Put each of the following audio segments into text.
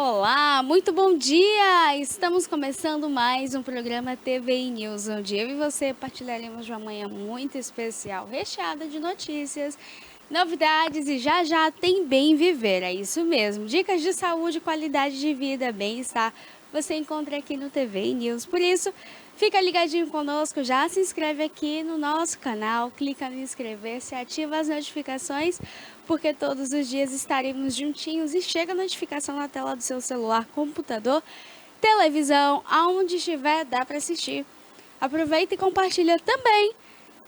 Olá, muito bom dia! Estamos começando mais um programa TVI News, onde eu e você partilharemos de uma manhã muito especial, recheada de notícias, novidades e já tem Bem Viver, é isso mesmo. Dicas de saúde, qualidade de vida, bem-estar, você encontra aqui no TVI News. Por isso, fica ligadinho conosco, já se inscreve aqui no nosso canal, clica no inscrever-se, ativa as notificações, porque todos os dias estaremos juntinhos e chega a notificação na tela do seu celular, computador, televisão, aonde estiver, dá para assistir. Aproveita e compartilha também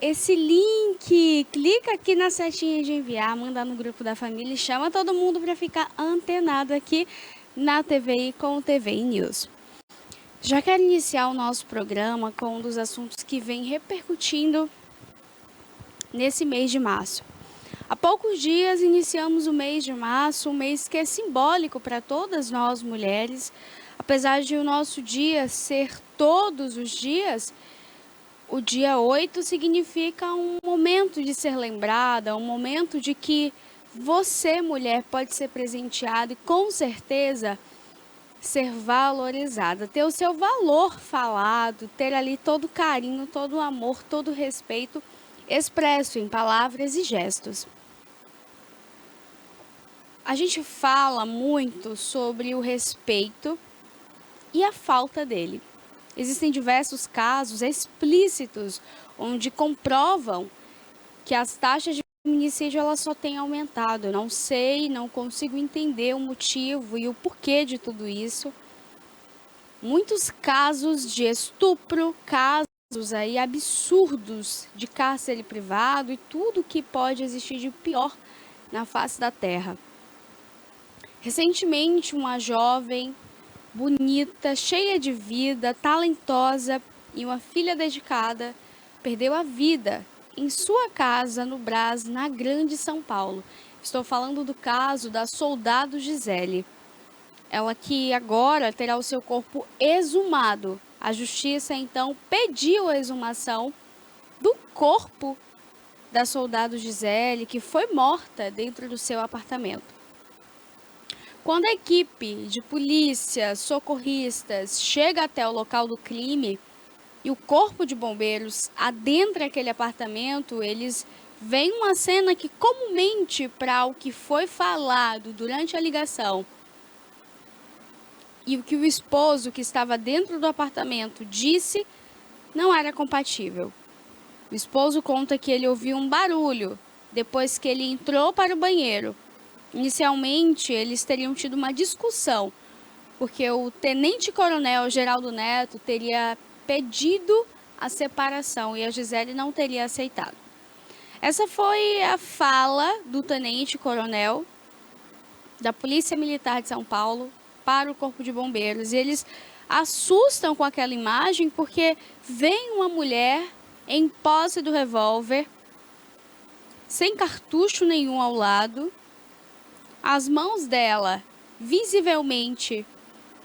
esse link, clica aqui na setinha de enviar, manda no grupo da família e chama todo mundo para ficar antenado aqui na TVI com o TVI News. Já quero iniciar o nosso programa com um dos assuntos que vem repercutindo nesse mês de março. Há poucos dias iniciamos o mês de março, um mês que é simbólico para todas nós mulheres. Apesar de o nosso dia ser todos os dias, o dia 8 significa um momento de ser lembrada, um momento de que você, mulher, pode ser presenteada e com certeza ser valorizada, ter o seu valor falado, ter ali todo o carinho, todo o amor, todo o respeito expresso em palavras e gestos. A gente fala muito sobre o respeito e a falta dele. Existem diversos casos explícitos onde comprovam que as taxas de feminicídio elas só têm aumentado. Eu não sei, não consigo entender o motivo e o porquê de tudo isso. Muitos casos de estupro, casos aí absurdos de cárcere privado e tudo que pode existir de pior na face da terra. Recentemente, uma jovem bonita, cheia de vida, talentosa e uma filha dedicada perdeu a vida em sua casa no Brás, na Grande São Paulo. Estou falando do caso da soldado Gisele. Ela que agora terá o seu corpo exumado. A justiça então pediu a exumação do corpo da soldado Gisele, que foi morta dentro do seu apartamento. Quando a equipe de polícia, socorristas, chega até o local do crime e o corpo de bombeiros adentra aquele apartamento, eles veem uma cena que comumente para o que foi falado durante a ligação e o que o esposo que estava dentro do apartamento disse não era compatível. O esposo conta que ele ouviu um barulho depois que ele entrou para o banheiro. Inicialmente, eles teriam tido uma discussão, porque o tenente-coronel Geraldo Neto teria pedido a separação e a Gisele não teria aceitado. Essa foi a fala do tenente-coronel da Polícia Militar de São Paulo para o Corpo de Bombeiros. E eles assustam com aquela imagem porque vem uma mulher em posse do revólver, sem cartucho nenhum ao lado, as mãos dela visivelmente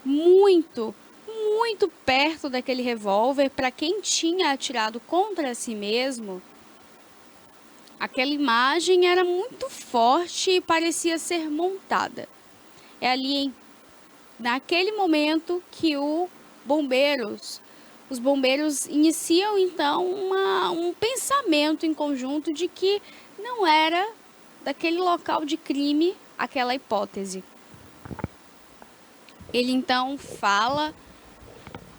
muito perto daquele revólver. Para quem tinha atirado contra si mesmo, aquela imagem era muito forte e parecia ser montada. É ali, naquele momento, que os bombeiros iniciam então um pensamento em conjunto de que não era daquele local de crime aquela hipótese. Ele então fala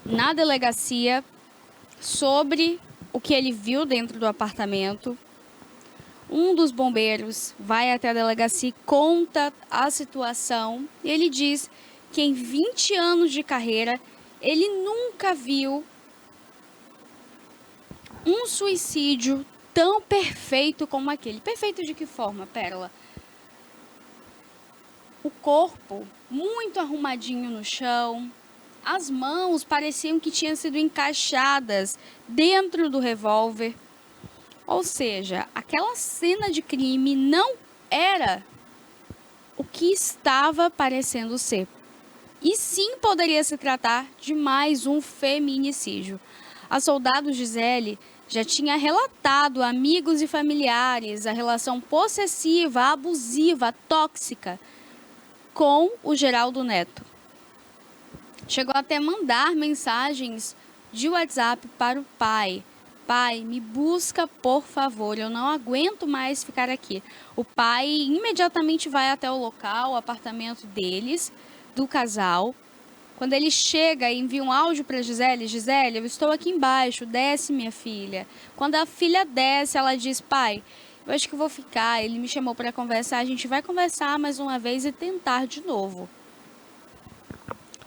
na delegacia sobre o que ele viu dentro do apartamento. Um dos bombeiros vai até a delegacia e conta a situação. E ele diz que em 20 anos de carreira ele nunca viu um suicídio tão perfeito como aquele. Perfeito de que forma, Pérola? O corpo muito arrumadinho no chão, as mãos pareciam que tinham sido encaixadas dentro do revólver. Ou seja, aquela cena de crime não era o que estava parecendo ser. E sim poderia se tratar de mais um feminicídio. A soldado Gisele já tinha relatado a amigos e familiares a relação possessiva, abusiva, tóxica com o Geraldo Neto. Chegou até a mandar mensagens de WhatsApp para o pai. Pai, me busca, por favor, eu não aguento mais ficar aqui. O pai imediatamente vai até o local, o apartamento deles, do casal. Quando ele chega e envia um áudio para Gisele, Gisele, eu estou aqui embaixo, desce, minha filha. Quando a filha desce, ela diz, pai, eu acho que vou ficar, ele me chamou para conversar, a gente vai conversar mais uma vez e tentar de novo.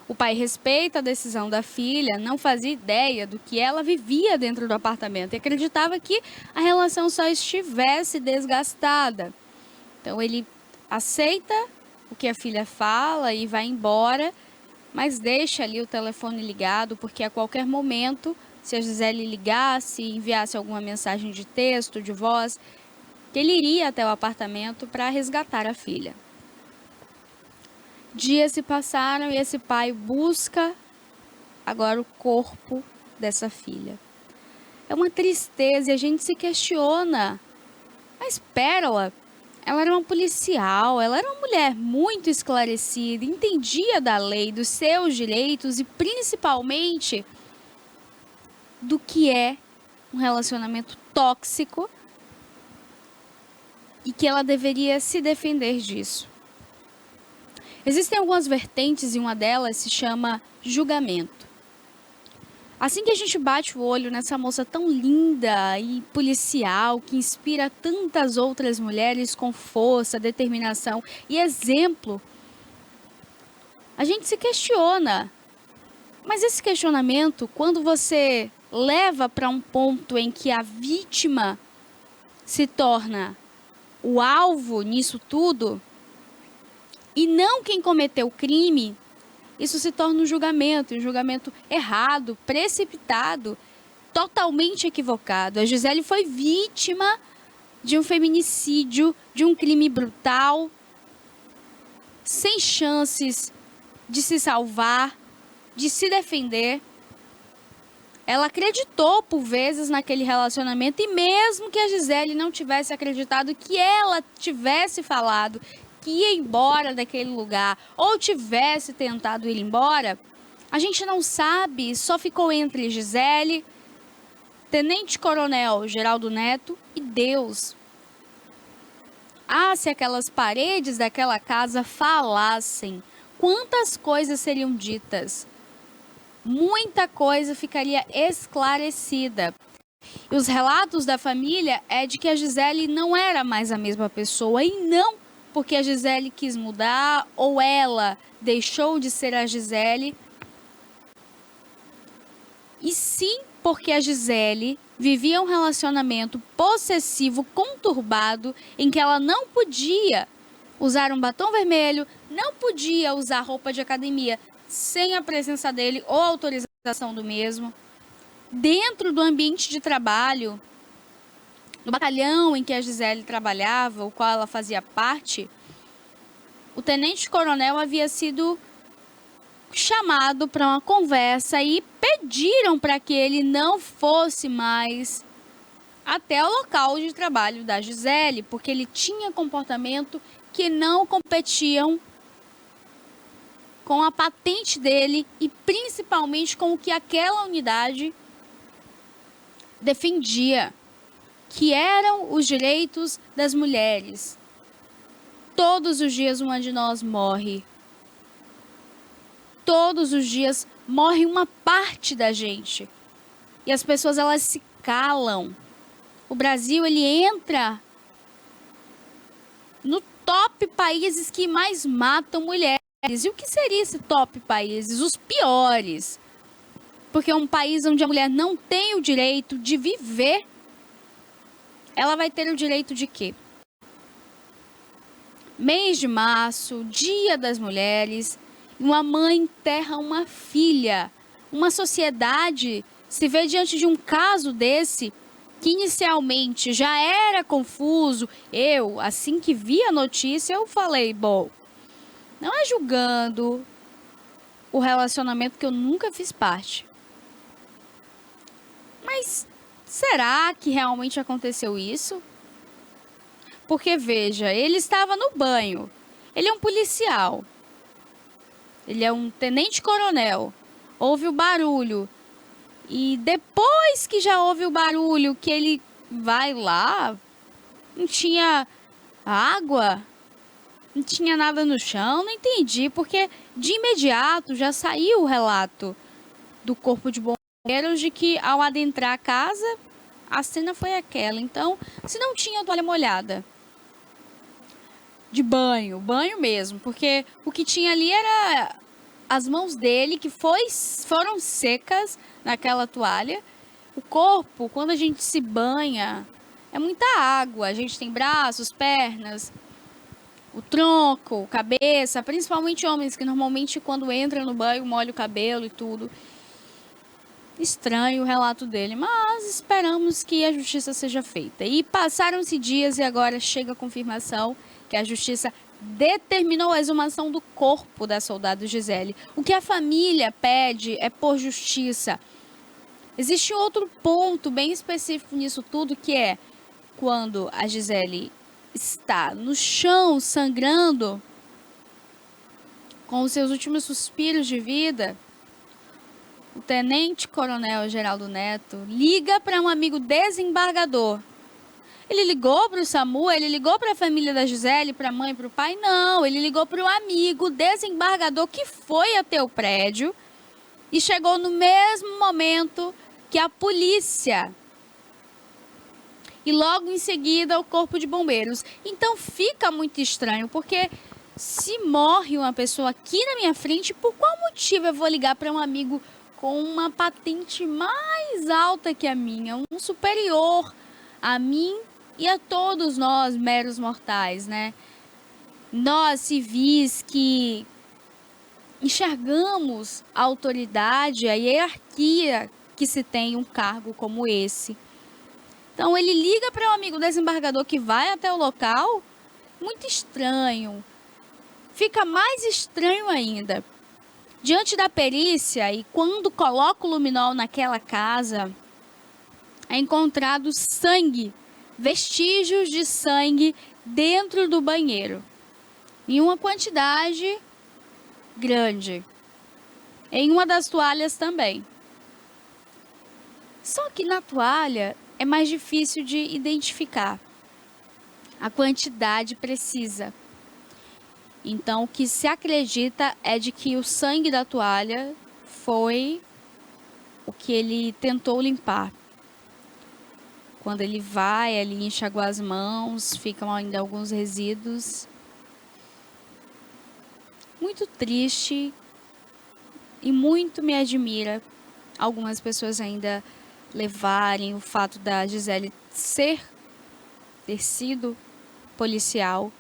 O pai respeita a decisão da filha, não fazia ideia do que ela vivia dentro do apartamento e acreditava que a relação só estivesse desgastada. Então ele aceita o que a filha fala e vai embora, mas deixa ali o telefone ligado, porque a qualquer momento, se a Gisele ligasse e enviasse alguma mensagem de texto, de voz, ele iria até o apartamento para resgatar a filha. Dias se passaram e esse pai busca agora o corpo dessa filha. É uma tristeza e a gente se questiona. Mas Pérola, ela era uma policial, ela era uma mulher muito esclarecida, entendia da lei, dos seus direitos e principalmente do que é um relacionamento tóxico e que ela deveria se defender disso. Existem algumas vertentes e uma delas se chama julgamento. Assim que a gente bate o olho nessa moça tão linda e policial, que inspira tantas outras mulheres com força, determinação e exemplo, a gente se questiona. Mas esse questionamento, quando você leva para um ponto em que a vítima se torna o alvo nisso tudo, e não quem cometeu o crime, isso se torna um julgamento errado, precipitado, totalmente equivocado. A Gisele foi vítima de um feminicídio, de um crime brutal, sem chances de se salvar, de se defender. Ela acreditou por vezes naquele relacionamento e mesmo que a Gisele não tivesse acreditado, que ela tivesse falado que ia embora daquele lugar ou tivesse tentado ir embora, a gente não sabe, só ficou entre Gisele, Tenente Coronel Geraldo Neto e Deus. Ah, se aquelas paredes daquela casa falassem, quantas coisas seriam ditas? Muita coisa ficaria esclarecida. E os relatos da família é de que a Gisele não era mais a mesma pessoa e não porque a Gisele quis mudar ou ela deixou de ser a Gisele, e sim porque a Gisele vivia um relacionamento possessivo, conturbado, em que ela não podia usar um batom vermelho, não podia usar roupa de academia sem a presença dele ou autorização do mesmo. Dentro do ambiente de trabalho, no batalhão em que a Gisele trabalhava, o qual ela fazia parte, o tenente-coronel havia sido chamado para uma conversa e pediram para que ele não fosse mais até o local de trabalho da Gisele, porque ele tinha comportamento que não competiam com a patente dele e principalmente com o que aquela unidade defendia, que eram os direitos das mulheres. Todos os dias uma de nós morre. Todos os dias morre uma parte da gente. E as pessoas, elas se calam. O Brasil, ele entra no top países que mais matam mulheres. E o que seria esse top países? Os piores. Porque é um país onde a mulher não tem o direito de viver. Ela vai ter o direito de quê? Mês de março, Dia das Mulheres, uma mãe enterra uma filha. Uma sociedade se vê diante de um caso desse, que inicialmente já era confuso. Eu, assim que vi a notícia, eu falei, bom, não é julgando o relacionamento que eu nunca fiz parte. Mas será que realmente aconteceu isso? Porque, veja, ele estava no banho. Ele é um policial. ele é um tenente-coronel, houve o barulho. E depois que já houve o barulho, que ele vai lá, não tinha água, não tinha nada no chão, não entendi, porque de imediato já saiu o relato do corpo de bombeiros de que ao adentrar a casa, a cena foi aquela. Então, se não tinha toalha molhada, de banho mesmo, porque o que tinha ali era as mãos dele que foram secas naquela toalha. O corpo, quando a gente se banha, é muita água. A gente tem braços, pernas, o tronco, cabeça, principalmente homens que normalmente quando entram no banho molham o cabelo e tudo. Estranho o relato dele, mas esperamos que a justiça seja feita. E passaram-se dias e agora chega a confirmação que a justiça determinou a exumação do corpo da soldado Gisele. O que a família pede é por justiça. Existe outro ponto bem específico nisso tudo, que é quando a Gisele está no chão, sangrando, com os seus últimos suspiros de vida, o tenente-coronel Geraldo Neto liga para um amigo desembargador. Ele ligou para o SAMU, ele ligou para a família da Gisele, para a mãe, para o pai? Não, ele ligou para o amigo desembargador que foi até o prédio e chegou no mesmo momento que a polícia. E logo em seguida o corpo de bombeiros. Então fica muito estranho, porque se morre uma pessoa aqui na minha frente, por qual motivo eu vou ligar para um amigo com uma patente mais alta que a minha, um superior a mim e a todos nós, meros mortais, né? Nós, civis, que enxergamos a autoridade, a hierarquia que se tem em um cargo como esse. Então, ele liga para um amigo desembargador que vai até o local. Muito estranho. Fica mais estranho ainda. Diante da perícia e quando coloca o luminol naquela casa, é encontrado sangue, vestígios de sangue dentro do banheiro, em uma quantidade grande, em uma das toalhas também. Só que na toalha é mais difícil de identificar a quantidade precisa. Então, o que se acredita é de que o sangue da toalha foi o que ele tentou limpar. Quando ele vai ali enxaguar as mãos, ficam ainda alguns resíduos. Muito triste e muito me admira algumas pessoas ainda levarem o fato da Gisele ter sido policial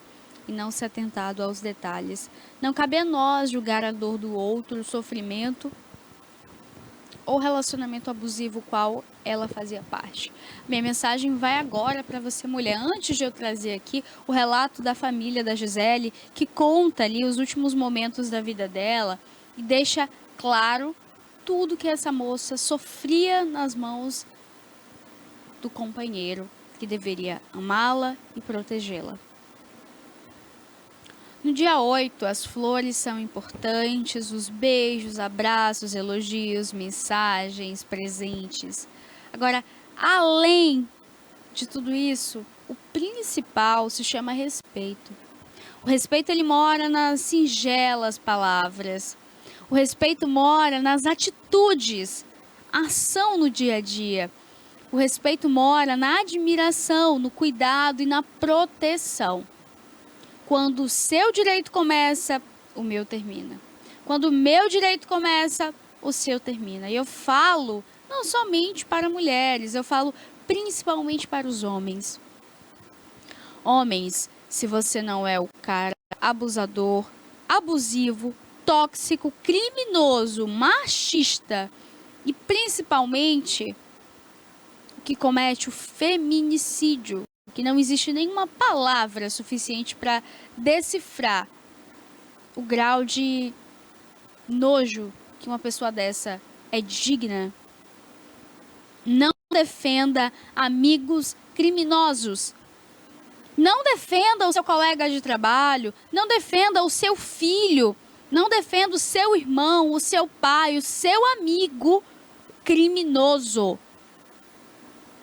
e não se atentado aos detalhes. Não cabe a nós julgar a dor do outro, o sofrimento ou relacionamento abusivo qual ela fazia parte. Minha mensagem vai agora para você, mulher. Antes de eu trazer aqui o relato da família da Gisele, que conta ali os últimos momentos da vida dela e deixa claro tudo que essa moça sofria nas mãos do companheiro que deveria amá-la e protegê-la. No dia 8, as flores são importantes, os beijos, abraços, elogios, mensagens, presentes. Agora, além de tudo isso, o principal se chama respeito. O respeito ele mora nas singelas palavras. O respeito mora nas atitudes, ação no dia a dia. O respeito mora na admiração, no cuidado e na proteção. Quando o seu direito começa, o meu termina. Quando o meu direito começa, o seu termina. E eu falo não somente para mulheres, eu falo principalmente para os homens. Homens, se você não é o cara abusador, abusivo, tóxico, criminoso, machista e principalmente que comete o feminicídio, que não existe nenhuma palavra suficiente para decifrar o grau de nojo que uma pessoa dessa é digna. Não defenda amigos criminosos. Não defenda o seu colega de trabalho. Não defenda o seu filho Não defenda o seu irmão, o seu pai, o seu amigo criminoso.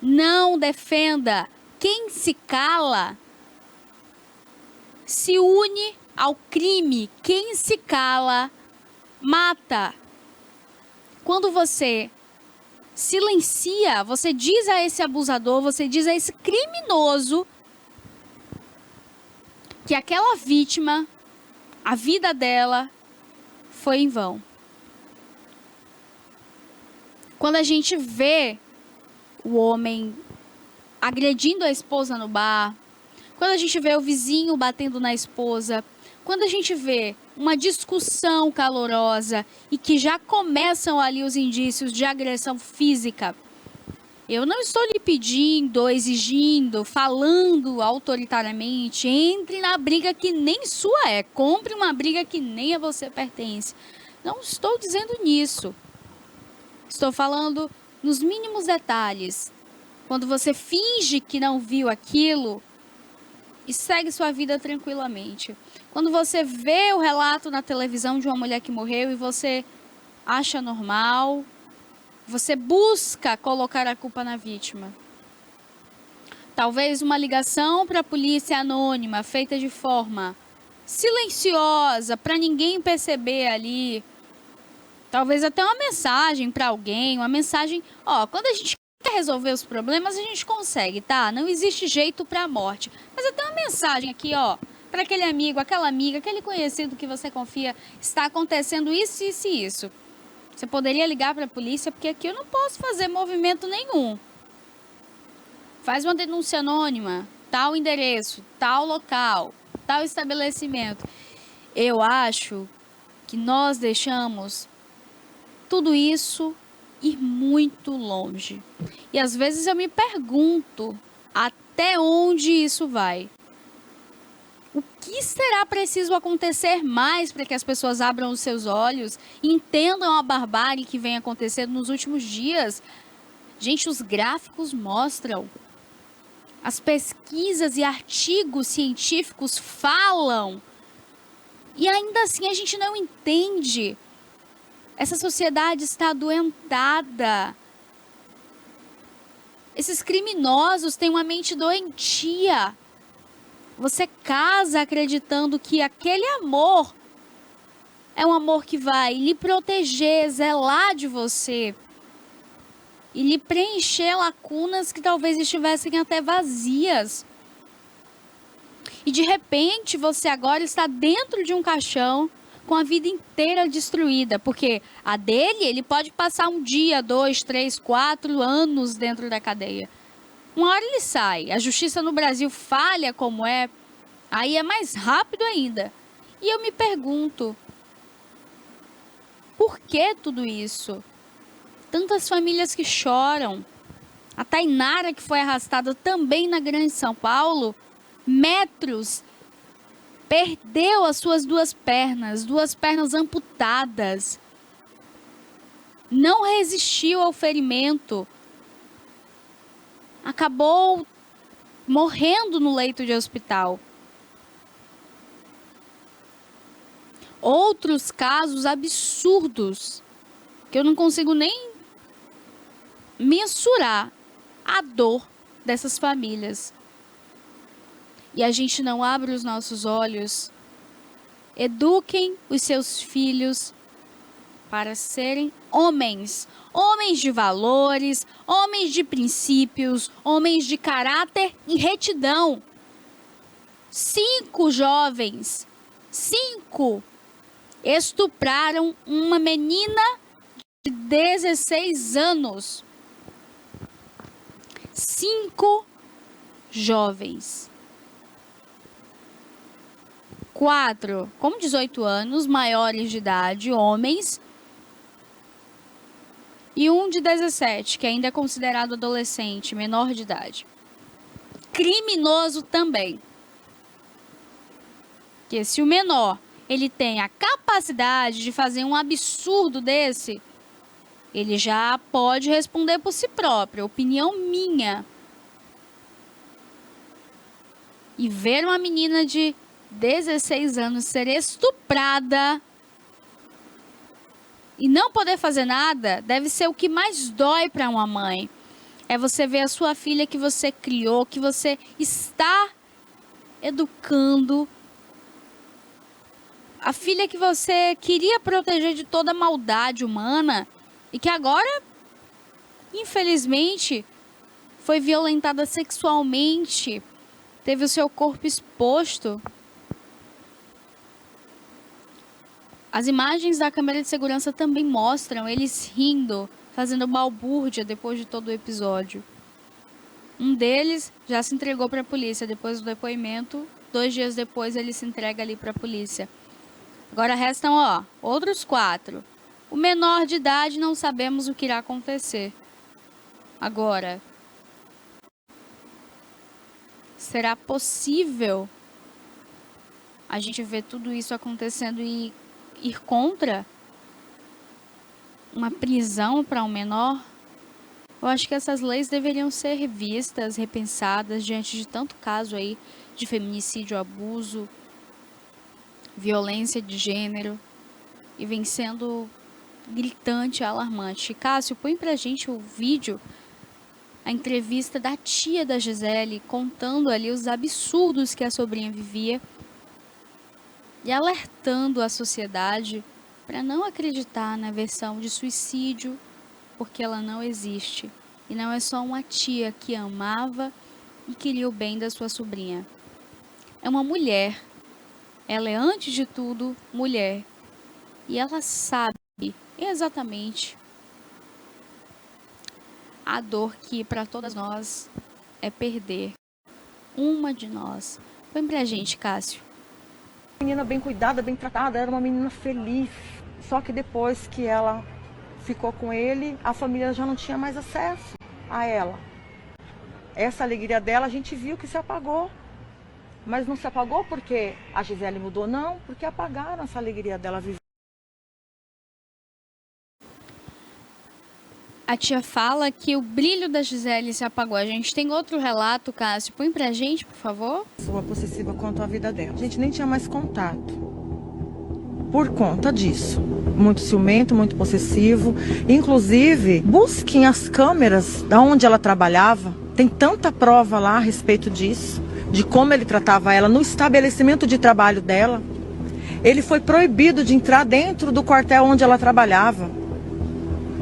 Não defenda. Quem se cala se une ao crime. Quem se cala mata. Quando você silencia, você diz a esse abusador, você diz a esse criminoso que aquela vítima, a vida dela foi em vão. Quando a gente vê o homem agredindo a esposa no bar, quando a gente vê o vizinho batendo na esposa, quando a gente vê uma discussão calorosa e que já começam ali os indícios de agressão física, eu não estou lhe pedindo, exigindo, falando autoritariamente, entre na briga que nem sua é, compre uma briga que nem a você pertence. Não estou dizendo nisso. Estou falando nos mínimos detalhes. Quando você finge que não viu aquilo e segue sua vida tranquilamente. Quando você vê o relato na televisão de uma mulher que morreu e você acha normal, você busca colocar a culpa na vítima. Talvez uma ligação para a polícia anônima, feita de forma silenciosa, para ninguém perceber ali. Talvez até uma mensagem para alguém, uma mensagem... quando a gente quer resolver os problemas, a gente consegue, tá? Não existe jeito para a morte. Mas até uma mensagem aqui, para aquele amigo, aquela amiga, aquele conhecido que você confia, está acontecendo isso, isso e isso. Você poderia ligar para a polícia, porque aqui eu não posso fazer movimento nenhum. Faz uma denúncia anônima, tal endereço, tal local, tal estabelecimento. Eu acho que nós deixamos tudo isso ir muito longe. E às vezes eu me pergunto até onde isso vai. O que será preciso acontecer mais para que as pessoas abram os seus olhos e entendam a barbárie que vem acontecendo nos últimos dias? Gente, os gráficos mostram. As pesquisas e artigos científicos falam. E ainda assim a gente não entende. Essa sociedade está adoentada. Esses criminosos têm uma mente doentia. Você casa acreditando que aquele amor é um amor que vai lhe proteger, zelar de você e lhe preencher lacunas que talvez estivessem até vazias. E de repente você agora está dentro de um caixão com a vida inteira destruída, porque a dele, ele pode passar 1 dia, 2, 3, 4 anos dentro da cadeia. Uma hora ele sai. A justiça no Brasil falha como é, aí é mais rápido ainda. E eu me pergunto, por que tudo isso? Tantas famílias que choram. A Tainara, que foi arrastada também na Grande São Paulo, metros, perdeu as suas 2 pernas amputadas. Não resistiu ao ferimento. Acabou morrendo no leito de hospital. Outros casos absurdos, que eu não consigo nem mensurar a dor dessas famílias. E a gente não abre os nossos olhos. Eduquem os seus filhos para serem homens. Homens de valores, homens de princípios, homens de caráter e retidão. 5 jovens, 5, estupraram uma menina de 16 anos. 5 jovens. 4, com 18 anos, maiores de idade, homens. E um de 17, que ainda é considerado adolescente, menor de idade. Criminoso também. Que se o menor, ele tem a capacidade de fazer um absurdo desse, ele já pode responder por si próprio. Opinião minha. E ver uma menina de 16 anos ser estuprada E não poder fazer nada deve ser o que mais dói para uma mãe. É você ver a sua filha que você criou, que você está educando, a filha que você queria proteger de toda maldade humana e que agora, infelizmente, foi violentada sexualmente, teve o seu corpo exposto. As imagens da câmera de segurança também mostram eles rindo, fazendo balbúrdia depois de todo o episódio. Um deles já se entregou para a polícia depois do depoimento. 2 dias depois ele se entrega ali para a polícia. Agora restam, outros 4. O menor de idade não sabemos o que irá acontecer. Agora, será possível a gente ver tudo isso acontecendo e ir contra uma prisão para um menor? Eu acho que essas leis deveriam ser revistas, repensadas diante de tanto caso aí de feminicídio, abuso, violência de gênero, e vem sendo gritante, alarmante. Cássio, põe pra gente o vídeo, a entrevista da tia da Gisele, contando ali os absurdos que a sobrinha vivia e alertando a sociedade para não acreditar na versão de suicídio, porque ela não existe. E não é só uma tia que amava e queria o bem da sua sobrinha. É uma mulher. Ela é, antes de tudo, mulher. E ela sabe exatamente a dor que para todas nós é perder uma de nós. Põe pra gente, Cássio. Menina bem cuidada, bem tratada, era uma menina feliz. Só que depois que ela ficou com ele, a família já não tinha mais acesso a ela. Essa alegria dela a gente viu que se apagou. Mas não se apagou porque a Gisele mudou, não, porque apagaram essa alegria dela viver. A tia fala que o brilho da Gisele se apagou. A gente tem outro relato, Cássio. Põe pra gente, por favor. Pessoa possessiva quanto à vida dela. A gente nem tinha mais contato. Por conta disso. Muito ciumento, muito possessivo. Inclusive, busquem as câmeras da onde ela trabalhava. Tem tanta prova lá a respeito disso. De como ele tratava ela no estabelecimento de trabalho dela. Ele foi proibido de entrar dentro do quartel onde ela trabalhava.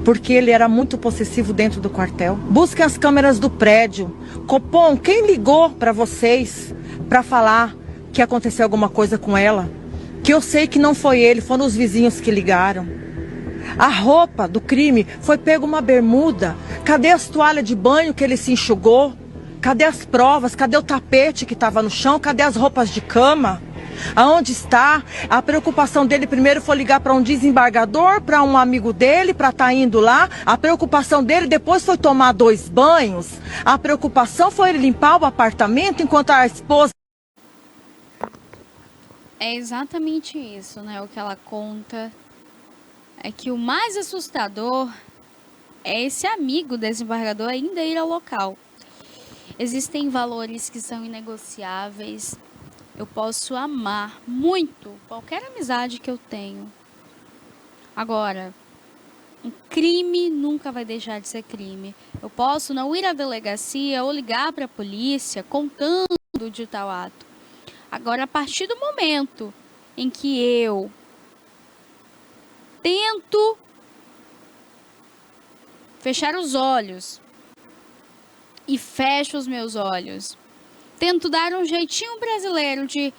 Porque ele era muito possessivo dentro do quartel. Busquem as câmeras do prédio. Copom, quem ligou para vocês para falar que aconteceu alguma coisa com ela? Que eu sei que não foi ele, foram os vizinhos que ligaram. A roupa do crime foi pega uma bermuda. Cadê as toalhas de banho que ele se enxugou? Cadê as provas? Cadê o tapete que estava no chão? Cadê as roupas de cama? Aonde está? A preocupação dele primeiro foi ligar para um desembargador, para um amigo dele, para estar indo lá. A preocupação dele depois foi tomar 2 banhos. A preocupação foi ele limpar o apartamento enquanto a esposa... É exatamente isso, né? O que ela conta é que o mais assustador é esse amigo desembargador ainda ir ao local. Existem valores que são inegociáveis. Eu posso amar muito qualquer amizade que eu tenho. Agora, um crime nunca vai deixar de ser crime. Eu posso não ir à delegacia ou ligar para a polícia contando de tal ato. Agora, a partir do momento em que eu tento fechar os olhos e fecho os meus olhos, tento dar um jeitinho brasileiro de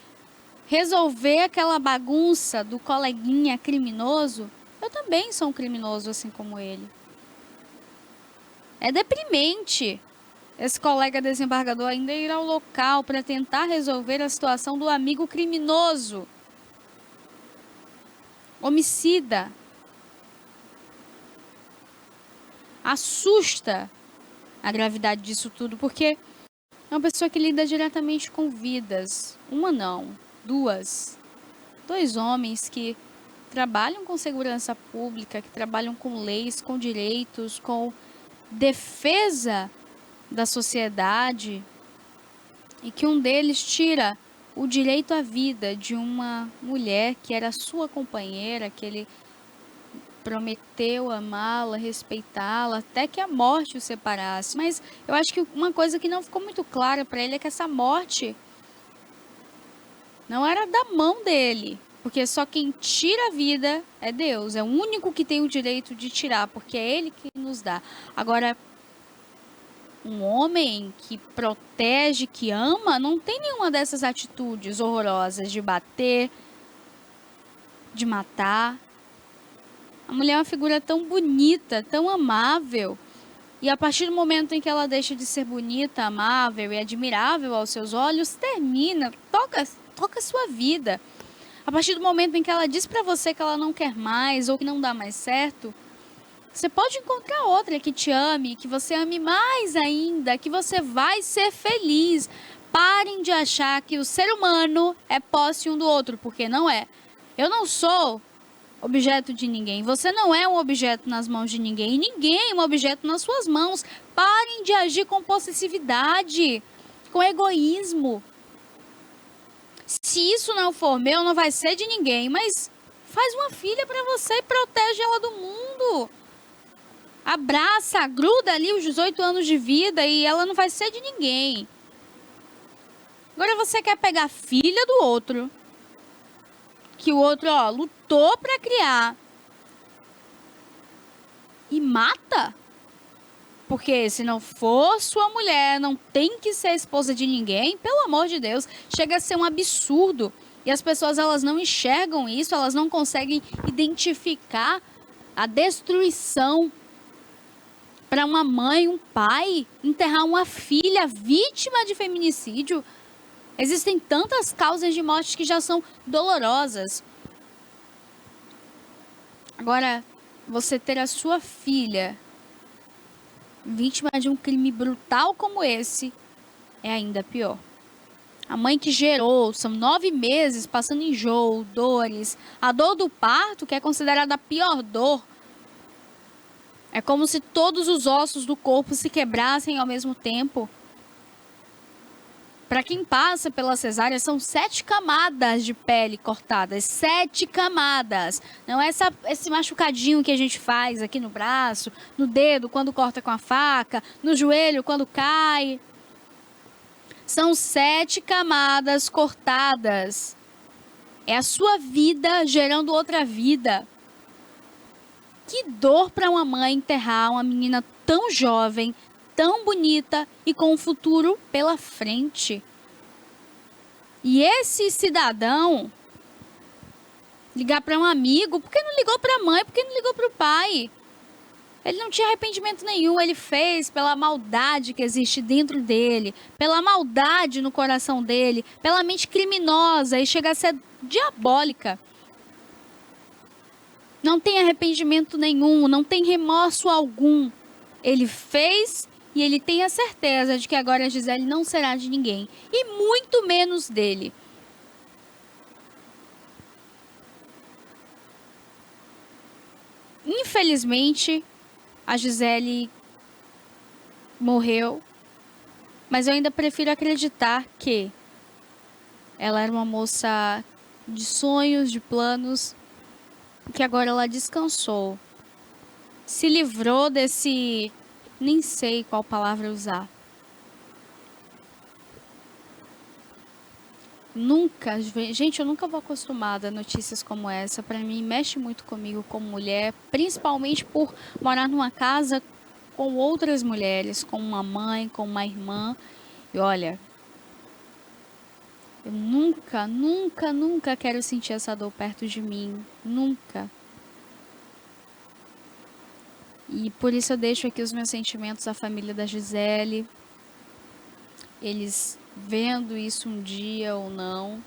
resolver aquela bagunça do coleguinha criminoso, eu também sou um criminoso assim como ele. É deprimente esse colega desembargador ainda ir ao local para tentar resolver a situação do amigo criminoso, homicida. Assusta a gravidade disso tudo, porque é uma pessoa que lida diretamente com vidas. Uma não, 2. 2 homens que trabalham com segurança pública, que trabalham com leis, com direitos, com defesa da sociedade, e que um deles tira o direito à vida de uma mulher que era sua companheira, que ele prometeu amá-la, respeitá-la, até que a morte o separasse. Mas eu acho que uma coisa que não ficou muito clara para ele é que essa morte não era da mão dele. Porque só quem tira a vida é Deus. É o único que tem o direito de tirar, porque é Ele que nos dá. Agora, um homem que protege, que ama, não tem nenhuma dessas atitudes horrorosas de bater, de matar. A mulher é uma figura tão bonita, tão amável. E a partir do momento em que ela deixa de ser bonita, amável e admirável aos seus olhos, termina, toca a sua vida. A partir do momento em que ela diz pra você que ela não quer mais ou que não dá mais certo, você pode encontrar outra que te ame, que você ame mais ainda, que você vai ser feliz. Parem de achar que o ser humano é posse um do outro, porque não é. Eu não sou objeto de ninguém. Você não é um objeto nas mãos de ninguém. E ninguém é um objeto nas suas mãos. Parem de agir com possessividade, com egoísmo. Se isso não for meu, não vai ser de ninguém. Mas faz uma filha para você e protege ela do mundo. Abraça, gruda ali os 18 anos de vida e ela não vai ser de ninguém. Agora você quer pegar a filha do outro, que o outro, lutou para criar, e mata? Porque se não for sua mulher, não tem que ser esposa de ninguém, pelo amor de Deus, chega a ser um absurdo. E as pessoas, elas não enxergam isso, elas não conseguem identificar a destruição para uma mãe, um pai, enterrar uma filha vítima de feminicídio. Existem tantas causas de morte que já são dolorosas. Agora, você ter a sua filha vítima de um crime brutal como esse é ainda pior. A mãe que gerou, são 9 meses passando enjoo, dores. A dor do parto, que é considerada a pior dor. É como se todos os ossos do corpo se quebrassem ao mesmo tempo. Para quem passa pela cesárea, são 7 camadas de pele cortadas. 7 camadas. Não é esse machucadinho que a gente faz aqui no braço, no dedo quando corta com a faca, no joelho quando cai. São 7 camadas cortadas. É a sua vida gerando outra vida. Que dor para uma mãe enterrar uma menina tão jovem, tão bonita e com um futuro pela frente. E esse cidadão ligar para um amigo, por que não ligou para a mãe, por que não ligou para o pai? Ele não tinha arrependimento nenhum, ele fez pela maldade que existe dentro dele, pela maldade no coração dele, pela mente criminosa e chega a ser diabólica. Não tem arrependimento nenhum, não tem remorso algum. Ele fez e ele tem a certeza de que agora a Gisele não será de ninguém. E muito menos dele. Infelizmente, a Gisele morreu. Mas eu ainda prefiro acreditar que ela era uma moça de sonhos, de planos, que agora ela descansou, se livrou desse, nem sei qual palavra usar. Nunca, gente, eu nunca vou acostumada a notícias como essa. Para mim, mexe muito comigo como mulher, principalmente por morar numa casa com outras mulheres, com uma mãe, com uma irmã. E olha, eu nunca quero sentir essa dor perto de mim. Nunca. E por isso eu deixo aqui os meus sentimentos à família da Gisele. Eles vendo isso um dia ou não.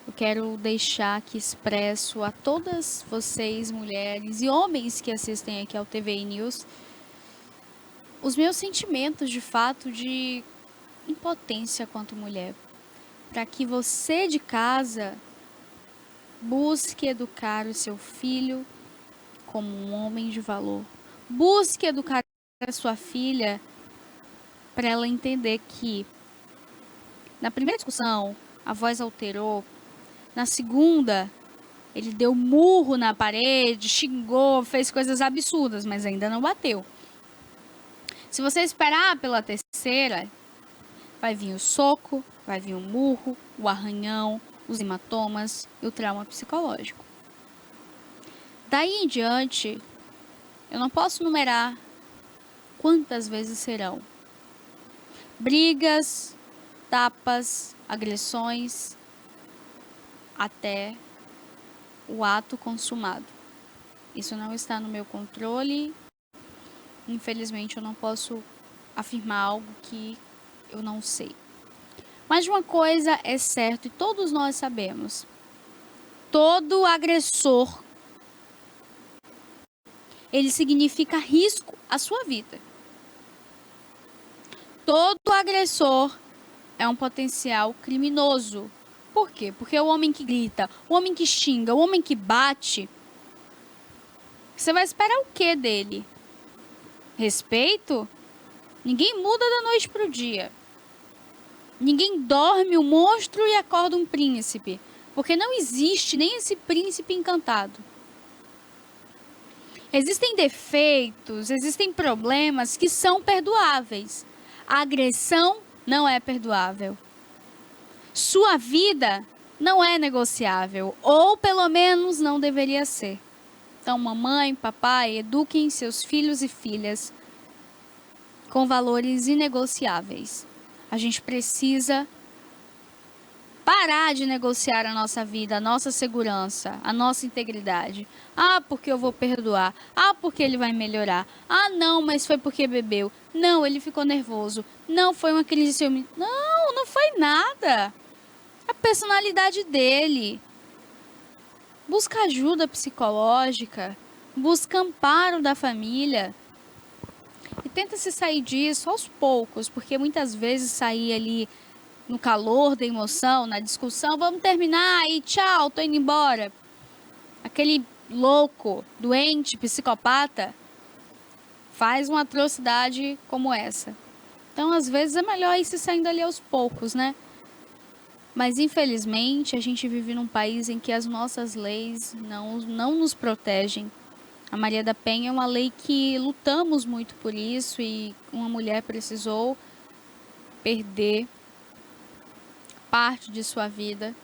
Eu quero deixar aqui expresso a todas vocês, mulheres e homens que assistem aqui ao TVI News, os meus sentimentos de fato de impotência quanto mulher. Para que você de casa busque educar o seu filho como um homem de valor. Busque educar a sua filha para ela entender que na primeira discussão a voz alterou, na segunda Ele deu murro na parede, xingou, fez coisas absurdas, mas ainda não bateu. Se você esperar pela terceira, vai vir o soco, vai vir o murro, o arranhão, os hematomas e o trauma psicológico. Daí em diante, eu não posso numerar quantas vezes serão. Brigas, tapas, agressões, até o ato consumado. Isso não está no meu controle. Infelizmente, eu não posso afirmar algo que eu não sei. Mas uma coisa é certa e todos nós sabemos. Todo agressor, ele significa risco à sua vida. Todo agressor é um potencial criminoso. Por quê? Porque o homem que grita, o homem que xinga, o homem que bate, você vai esperar o quê dele? Respeito? Ninguém muda da noite para o dia. Ninguém dorme um monstro e acorda um príncipe. Porque não existe nem esse príncipe encantado. Existem defeitos, existem problemas que são perdoáveis. A agressão não é perdoável. Sua vida não é negociável, ou pelo menos não deveria ser. Então, mamãe, papai, eduquem seus filhos e filhas com valores inegociáveis. A gente precisa parar de negociar a nossa vida, a nossa segurança, a nossa integridade. Ah, porque eu vou perdoar. Ah, porque ele vai melhorar. Ah, não, mas foi porque bebeu. Não, ele ficou nervoso. Não, foi uma crise de ciúme. Não, não foi nada. A personalidade dele. Busca ajuda psicológica. Busca amparo da família. E tenta se sair disso aos poucos, porque muitas vezes sair ali no calor da emoção, na discussão, vamos terminar e tchau, tô indo embora. Aquele louco, doente, psicopata, faz uma atrocidade como essa. Então, às vezes, é melhor ir se saindo ali aos poucos, né? Mas, infelizmente, a gente vive num país em que as nossas leis não nos protegem. A Maria da Penha é uma lei que lutamos muito por isso e uma mulher precisou perder parte de sua vida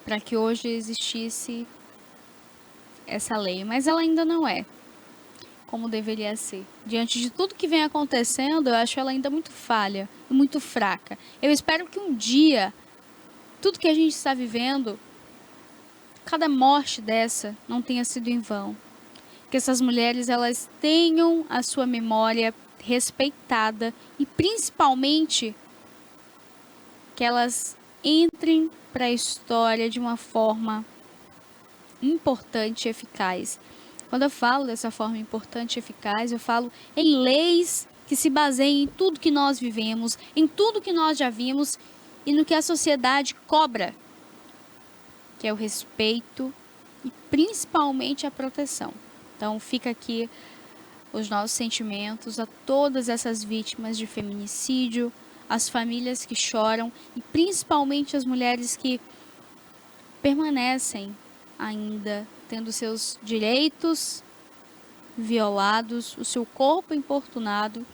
para que hoje existisse essa lei. Mas ela ainda não é como deveria ser. Diante de tudo que vem acontecendo, eu acho ela ainda muito falha e muito fraca. Eu espero que um dia, tudo que a gente está vivendo, cada morte dessa não tenha sido em vão. Que essas mulheres, elas tenham a sua memória respeitada e principalmente que elas entrem para a história de uma forma importante e eficaz. Quando eu falo dessa forma importante e eficaz, eu falo em leis que se baseiem em tudo que nós vivemos, em tudo que nós já vimos e no que a sociedade cobra, que é o respeito e principalmente a proteção. Então fica aqui os nossos sentimentos a todas essas vítimas de feminicídio, as famílias que choram e principalmente as mulheres que permanecem ainda tendo seus direitos violados, o seu corpo importunado,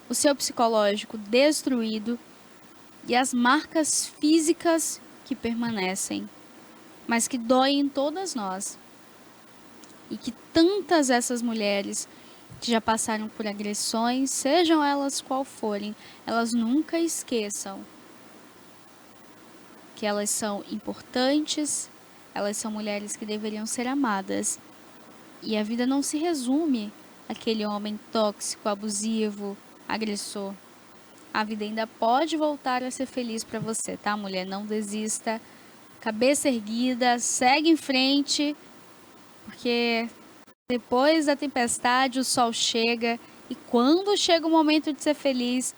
o seu psicológico destruído e as marcas físicas que permanecem, mas que doem em todas nós. E que tantas essas mulheres que já passaram por agressões, sejam elas qual forem, elas nunca esqueçam que elas são importantes, elas são mulheres que deveriam ser amadas. E a vida não se resume àquele homem tóxico, abusivo, agressor. A vida ainda pode voltar a ser feliz para você, tá, mulher? Não desista, cabeça erguida, segue em frente, porque depois da tempestade o sol chega e quando chega o momento de ser feliz,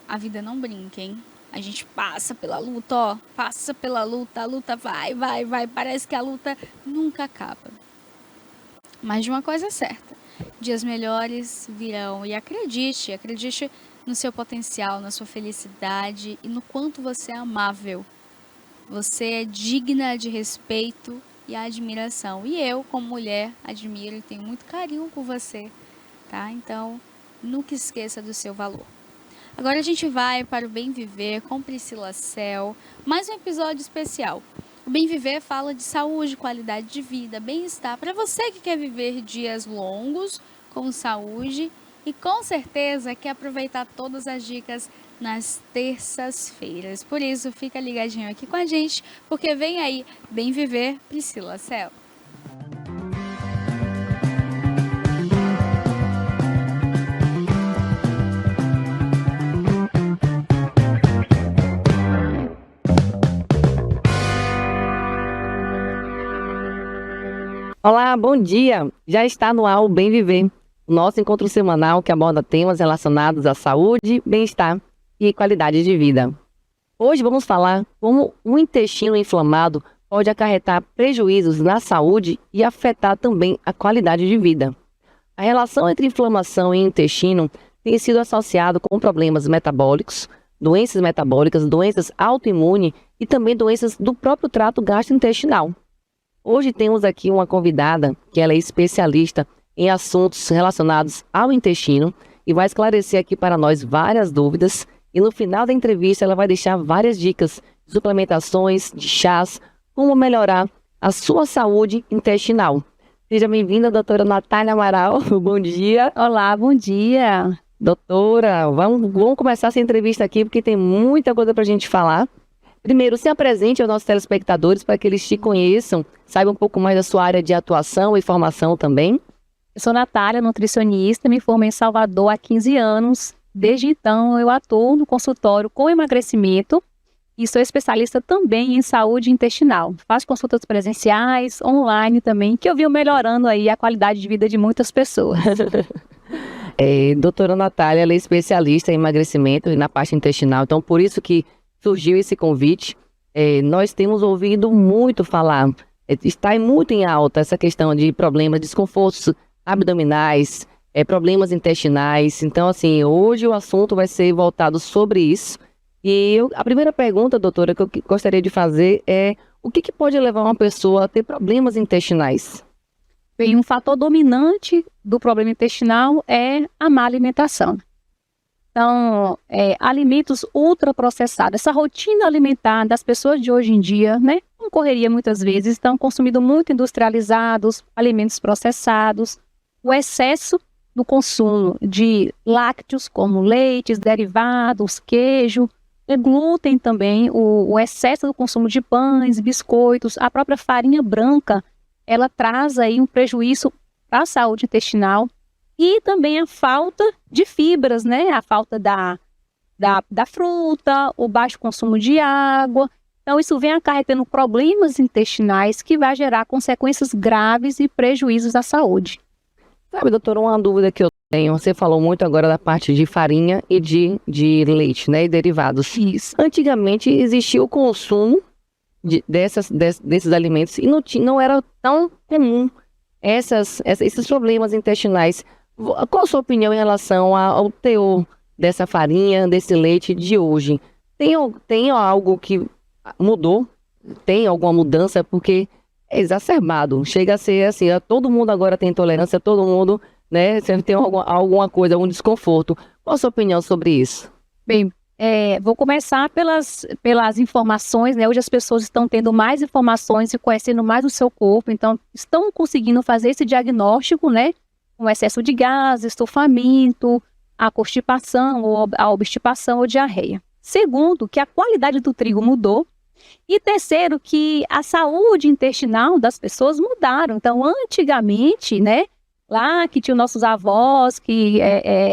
a vida não brinca, hein? A gente passa pela luta, ó, passa pela luta, a luta vai, parece que a luta nunca acaba. Mas de uma coisa é certa, dias melhores virão e acredite no seu potencial, na sua felicidade e no quanto você é amável. Você é digna de respeito e admiração. E eu, como mulher, admiro e tenho muito carinho por você, tá? Então, nunca esqueça do seu valor. Agora a gente vai para o Bem Viver com Priscila Cel, mais um episódio especial. O Bem Viver fala de saúde, qualidade de vida, bem-estar para você que quer viver dias longos com saúde e com certeza quer aproveitar todas as dicas nas terças-feiras. Por isso, fica ligadinho aqui com a gente, porque vem aí Bem Viver, Priscila Cel. Olá, bom dia! Já está no ar o Bem Viver, o nosso encontro semanal que aborda temas relacionados à saúde, bem-estar e qualidade de vida. Hoje vamos falar como o intestino inflamado pode acarretar prejuízos na saúde e afetar também a qualidade de vida. A relação entre inflamação e intestino tem sido associada com problemas metabólicos, doenças metabólicas, doenças autoimunes e também doenças do próprio trato gastrointestinal. Hoje temos aqui uma convidada que ela é especialista em assuntos relacionados ao intestino e vai esclarecer aqui para nós várias dúvidas e no final da entrevista ela vai deixar várias dicas de suplementações, de chás, como melhorar a sua saúde intestinal. Seja bem-vinda, doutora Natália Amaral. Bom dia. Olá, bom dia. Doutora, vamos começar essa entrevista aqui porque tem muita coisa para a gente falar. Primeiro, se apresente aos nossos telespectadores para que eles te conheçam, saibam um pouco mais da sua área de atuação e formação também. Eu sou Natália, nutricionista, me formei em Salvador há 15 anos. Desde então, eu atuo no consultório com emagrecimento e sou especialista também em saúde intestinal. Faço consultas presenciais, online também, que eu venho melhorando aí a qualidade de vida de muitas pessoas. Doutora Natália, ela é especialista em emagrecimento e na parte intestinal, então por isso que surgiu esse convite. Nós temos ouvido muito falar, está muito em alta essa questão de problemas, desconfortos abdominais, problemas intestinais. Então, assim, hoje o assunto vai ser voltado sobre isso. E a primeira pergunta, doutora, que eu gostaria de fazer é: o que pode levar uma pessoa a ter problemas intestinais? Bem, um fator dominante do problema intestinal é a má alimentação. Então, alimentos ultraprocessados, essa rotina alimentar das pessoas de hoje em dia, né, com correria muitas vezes, estão consumindo muito industrializados, alimentos processados, o excesso do consumo de lácteos, como leites, derivados, queijo, o glúten também, o excesso do consumo de pães, biscoitos, a própria farinha branca, ela traz aí um prejuízo para a saúde intestinal. E também a falta de fibras, né? A falta da fruta, o baixo consumo de água. Então, isso vem acarretando problemas intestinais que vai gerar consequências graves e prejuízos à saúde. Sabe, doutora, uma dúvida que eu tenho. Você falou muito agora da parte de farinha e de leite, né? E derivados. Isso. Antigamente existia o consumo desses alimentos e não era tão comum esses problemas intestinais. Qual a sua opinião em relação ao teor dessa farinha, desse leite de hoje? Tem algo que mudou? Tem alguma mudança? Porque é exacerbado. Chega a ser assim, todo mundo agora tem intolerância, todo mundo, né, sempre tem alguma coisa, algum desconforto. Qual a sua opinião sobre isso? Bem, vou começar pelas informações, né? Hoje as pessoas estão tendo mais informações e conhecendo mais o seu corpo, então estão conseguindo fazer esse diagnóstico, né? Com excesso de gás, estufamento, a constipação, ou a obstipação ou diarreia. Segundo, que a qualidade do trigo mudou. E terceiro, que a saúde intestinal das pessoas mudaram. Então, antigamente, né, lá que tinham nossos avós, que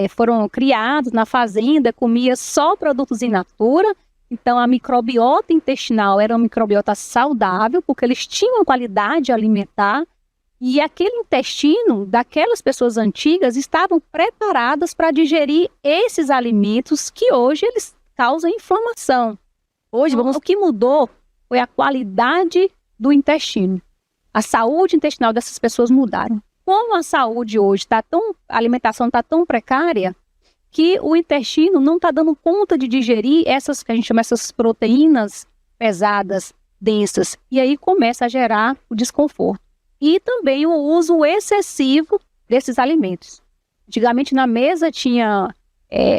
foram criados na fazenda, comia só produtos in natura. Então, a microbiota intestinal era uma microbiota saudável, porque eles tinham qualidade alimentar. E aquele intestino daquelas pessoas antigas estavam preparadas para digerir esses alimentos que hoje eles causam inflamação. Hoje, o que mudou foi a qualidade do intestino. A saúde intestinal dessas pessoas mudaram. Como a saúde hoje a alimentação está tão precária, que o intestino não está dando conta de digerir essas, que a gente chama essas proteínas pesadas, densas. E aí começa a gerar o desconforto. E também o uso excessivo desses alimentos. Antigamente na mesa tinha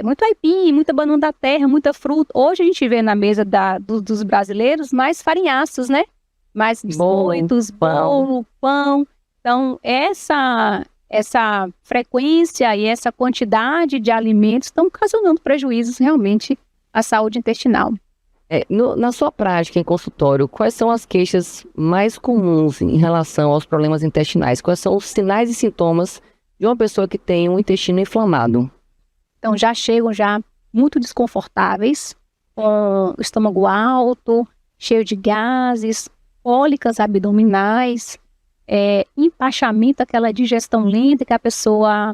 muito aipim, muita banana da terra, muita fruta. Hoje a gente vê na mesa dos brasileiros mais farinhaços, né? Mais biscoitos, bolo, pão. Então, essa frequência e essa quantidade de alimentos estão ocasionando prejuízos realmente à saúde intestinal. Na sua prática em consultório, quais são as queixas mais comuns em relação aos problemas intestinais? Quais são os sinais e sintomas de uma pessoa que tem um intestino inflamado? Então, já chegam muito desconfortáveis, com o estômago alto, cheio de gases, cólicas abdominais, empachamento, aquela digestão lenta que a pessoa...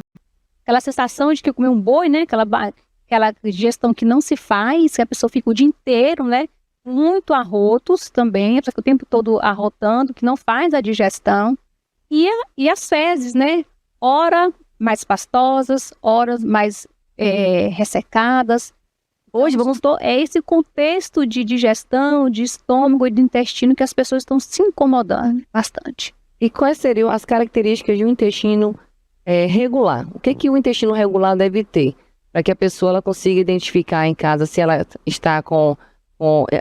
Aquela sensação de que comeu um boi, né? Aquela digestão que não se faz, que a pessoa fica o dia inteiro, né? Muito arrotos também, a pessoa fica o tempo todo arrotando, que não faz a digestão. E as fezes, né? Ora mais pastosas, horas mais ressecadas. Hoje, é esse contexto de digestão, de estômago e de intestino que as pessoas estão se incomodando bastante. E quais seriam as características de um intestino regular? O que o intestino regular deve ter? Para que a pessoa ela consiga identificar em casa se ela está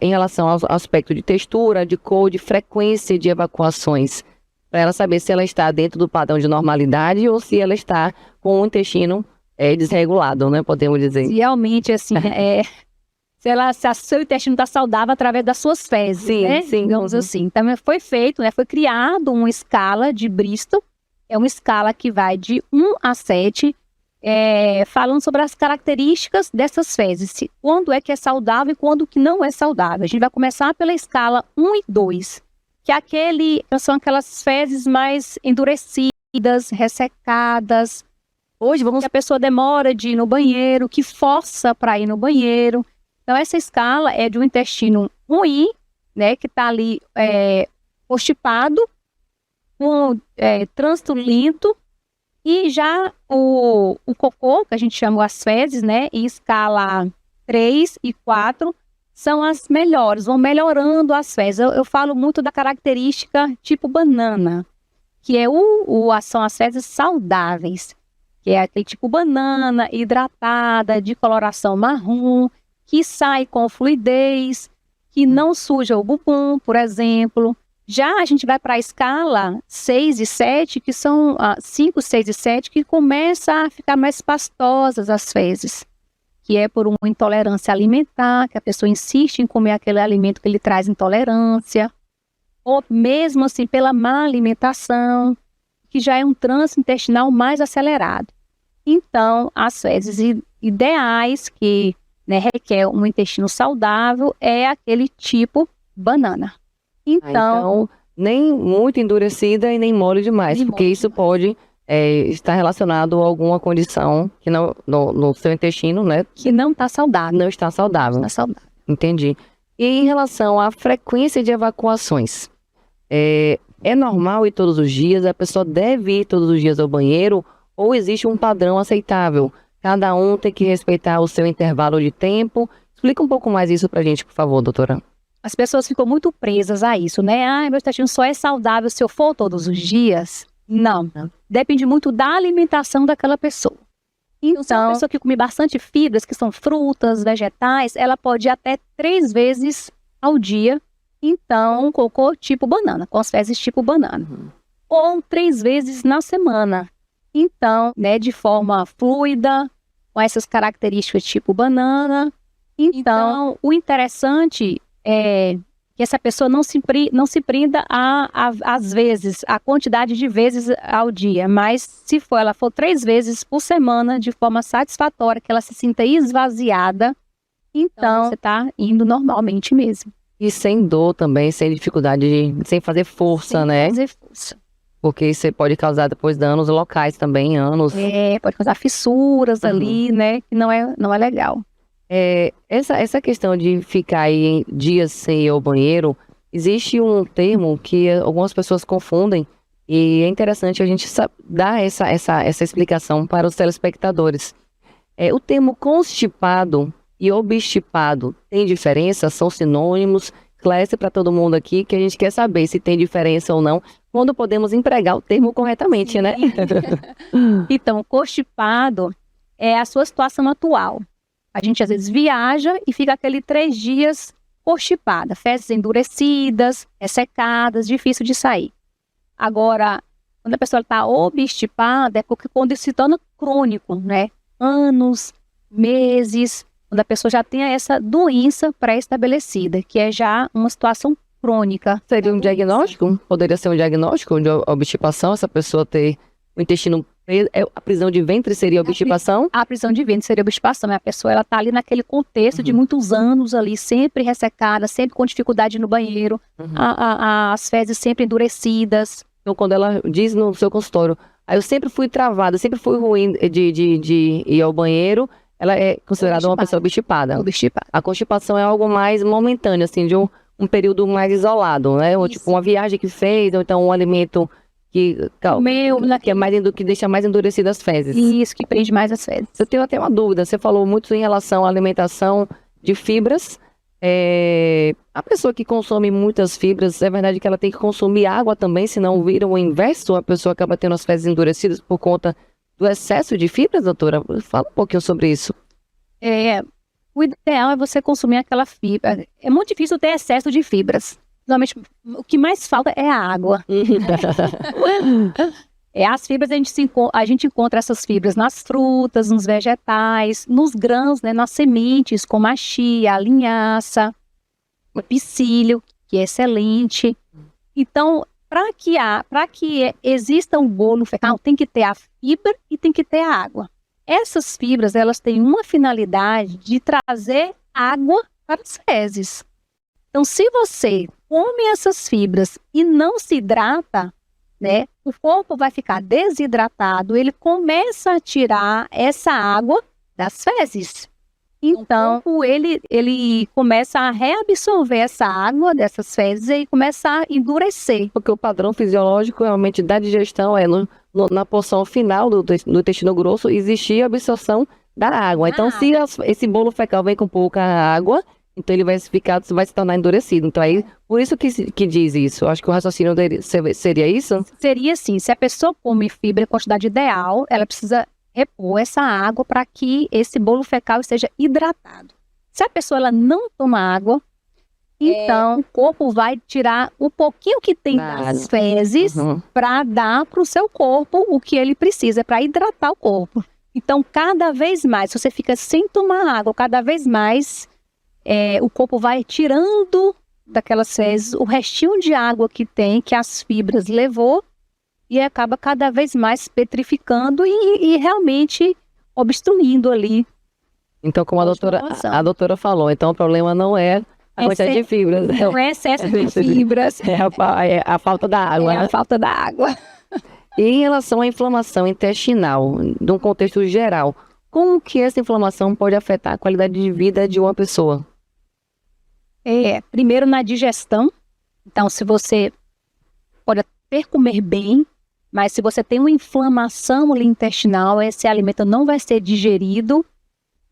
em relação ao aspecto de textura, de cor, de frequência de evacuações, para ela saber se ela está dentro do padrão de normalidade ou se ela está com o intestino desregulado, né? Podemos dizer. Realmente, assim, se seu intestino está saudável através das suas fezes, sim, né? Sim. Digamos assim. Então, foi feito, né? Foi criado uma escala de Bristol, é uma escala que vai de 1 a 7, falando sobre as características dessas fezes, quando é que é saudável e quando que não é saudável. A gente vai começar pela escala 1 e 2, que são aquelas fezes mais endurecidas, ressecadas. Hoje, que a pessoa demora de ir no banheiro, que força para ir no banheiro. Então, essa escala é de um intestino ruim, né, que está ali constipado, com trânsito lento. E já o cocô, que a gente chama as fezes, né, em escala 3 e 4, são as melhores, vão melhorando as fezes. Eu falo muito da característica tipo banana, que são as fezes saudáveis, que é aquele tipo banana, hidratada, de coloração marrom, que sai com fluidez, que não suja o bumbum, por exemplo. Já a gente vai para a escala 6 e 7, que são 5, 6 e 7, que começa a ficar mais pastosas as fezes, que é por uma intolerância alimentar, que a pessoa insiste em comer aquele alimento que lhe traz intolerância, ou mesmo assim pela má alimentação, que já é um trânsito intestinal mais acelerado. Então, as fezes ideais que requer um intestino saudável é aquele tipo banana. Então, nem muito endurecida e nem mole demais, porque isso pode estar relacionado a alguma condição que no seu intestino, né? Que não está saudável. Não está saudável. Não está saudável. Entendi. E em relação à frequência de evacuações, é normal ir todos os dias? A pessoa deve ir todos os dias ao banheiro? Ou existe um padrão aceitável? Cada um tem que respeitar o seu intervalo de tempo? Explica um pouco mais isso pra gente, por favor, doutora. As pessoas ficam muito presas a isso, né? Meu intestino só é saudável se eu for todos os dias. Não. Depende muito da alimentação daquela pessoa. Então, se uma pessoa que come bastante fibras, que são frutas, vegetais, ela pode ir até 3 vezes ao dia. Então, cocô tipo banana, com as fezes tipo banana. Ou 3 vezes na semana. Então, de forma fluida, com essas características tipo banana. Então, o interessante é que essa pessoa não se prenda às vezes, a quantidade de vezes ao dia, mas se ela for 3 vezes por semana, de forma satisfatória, que ela se sinta esvaziada, então você está indo normalmente mesmo. E sem dor também, sem dificuldade, sem fazer força, né? Sem fazer força. Porque isso pode causar depois danos locais também, pode causar fissuras ali, né? Que não é legal. Essa questão de ficar aí dias sem ir ao banheiro, existe um termo que algumas pessoas confundem e é interessante a gente dar essa explicação para os telespectadores. O termo constipado e obstipado tem diferença? São sinônimos? esclarece para todo mundo aqui que a gente quer saber se tem diferença ou não, quando podemos empregar o termo corretamente, né? Então, constipado é a sua situação atual. A gente às vezes viaja e fica aquele 3 dias constipada, fezes endurecidas, ressecadas, difícil de sair. Agora, quando a pessoa está obstipada, é porque quando isso se torna crônico, né? Anos, meses, quando a pessoa já tem essa doença pré-estabelecida, que é já uma situação crônica. Seria um diagnóstico? Poderia ser um diagnóstico de obstipação, essa pessoa ter o intestino preso? A prisão de ventre seria obstipação? A prisão de ventre seria obstipação. A pessoa ela está ali naquele contexto de muitos anos ali, sempre ressecada, sempre com dificuldade no banheiro, as fezes sempre endurecidas. Então, quando ela diz no seu consultório, eu sempre fui travada, sempre fui ruim de ir ao banheiro, ela é considerada uma pessoa obstipada. A constipação é algo mais momentâneo, assim, de um período mais isolado, né? Ou tipo uma viagem que fez, ou então um alimento que é mais que deixa mais endurecidas as fezes. Isso, que prende mais as fezes. Eu tenho até uma dúvida, você falou muito em relação à alimentação de fibras. A pessoa que consome muitas fibras, é verdade que ela tem que consumir água também, senão vira o inverso, a pessoa acaba tendo as fezes endurecidas por conta do excesso de fibras, doutora? Fala um pouquinho sobre isso. O ideal é você consumir aquela fibra. É muito difícil ter excesso de fibras. Normalmente, o que mais falta é a água. As fibras, a gente encontra essas fibras nas frutas, nos vegetais, nos grãos, né, nas sementes, como a chia, a linhaça, o psyllium, que é excelente. Então, para que exista um bolo fecal, tem que ter a fibra e tem que ter a água. Essas fibras, elas têm uma finalidade de trazer água para as fezes. Então, se você come essas fibras e não se hidrata, né, o corpo vai ficar desidratado, ele começa a tirar essa água das fezes. Então, o corpo, ele começa a reabsorver essa água dessas fezes e começa a endurecer. Porque o padrão fisiológico realmente da digestão na porção final do intestino grosso existia a absorção da água. Então, se esse bolo fecal vem com pouca água, então ele vai se tornar endurecido. Então, por isso que diz isso. Eu acho que o raciocínio dele seria isso? Seria sim. Se a pessoa come fibra em quantidade ideal, ela precisa repor essa água para que esse bolo fecal esteja hidratado. Se a pessoa ela não toma água, então o corpo vai tirar o pouquinho que tem das fezes para dar para o seu corpo o que ele precisa, para hidratar o corpo. Então, cada vez mais, se você fica sem tomar água, cada vez mais o corpo vai tirando daquelas fezes o restinho de água que tem, que as fibras levou, e acaba cada vez mais petrificando e realmente obstruindo ali. Então, como a doutora falou, então o problema não é a quantidade de fibras. Não é excesso de fibras. É a falta da água. É a falta da água. E em relação à inflamação intestinal, num contexto geral, como que essa inflamação pode afetar a qualidade de vida de uma pessoa? Primeiro na digestão. Então, se você pode até comer bem, mas se você tem uma inflamação ali intestinal, esse alimento não vai ser digerido,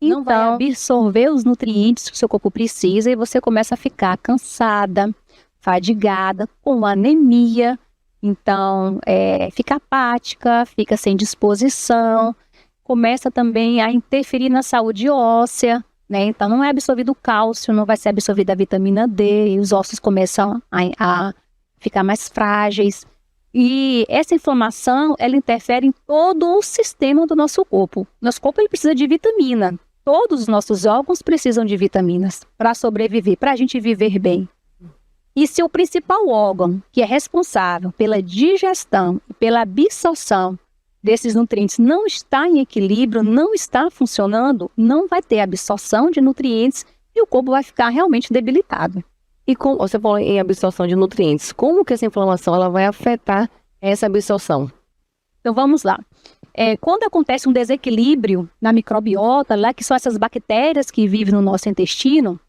não vai absorver os nutrientes que o seu corpo precisa e você começa a ficar cansada, fadigada, com anemia. Então, fica apática, fica sem disposição, começa também a interferir na saúde óssea, né? Então, não é absorvido o cálcio, não vai ser absorvida a vitamina D, e os ossos começam a ficar mais frágeis. E essa inflamação, ela interfere em todo o sistema do nosso corpo. Nosso corpo ele precisa de vitamina. Todos os nossos órgãos precisam de vitaminas para sobreviver, para a gente viver bem. E se o principal órgão, que é responsável pela digestão e pela absorção desses nutrientes, não está em equilíbrio, não está funcionando, não vai ter absorção de nutrientes e o corpo vai ficar realmente debilitado. E como você falou em absorção de nutrientes, como que essa inflamação ela vai afetar essa absorção? Então vamos lá. Quando acontece um desequilíbrio na microbiota, lá que são essas bactérias que vivem no nosso intestino,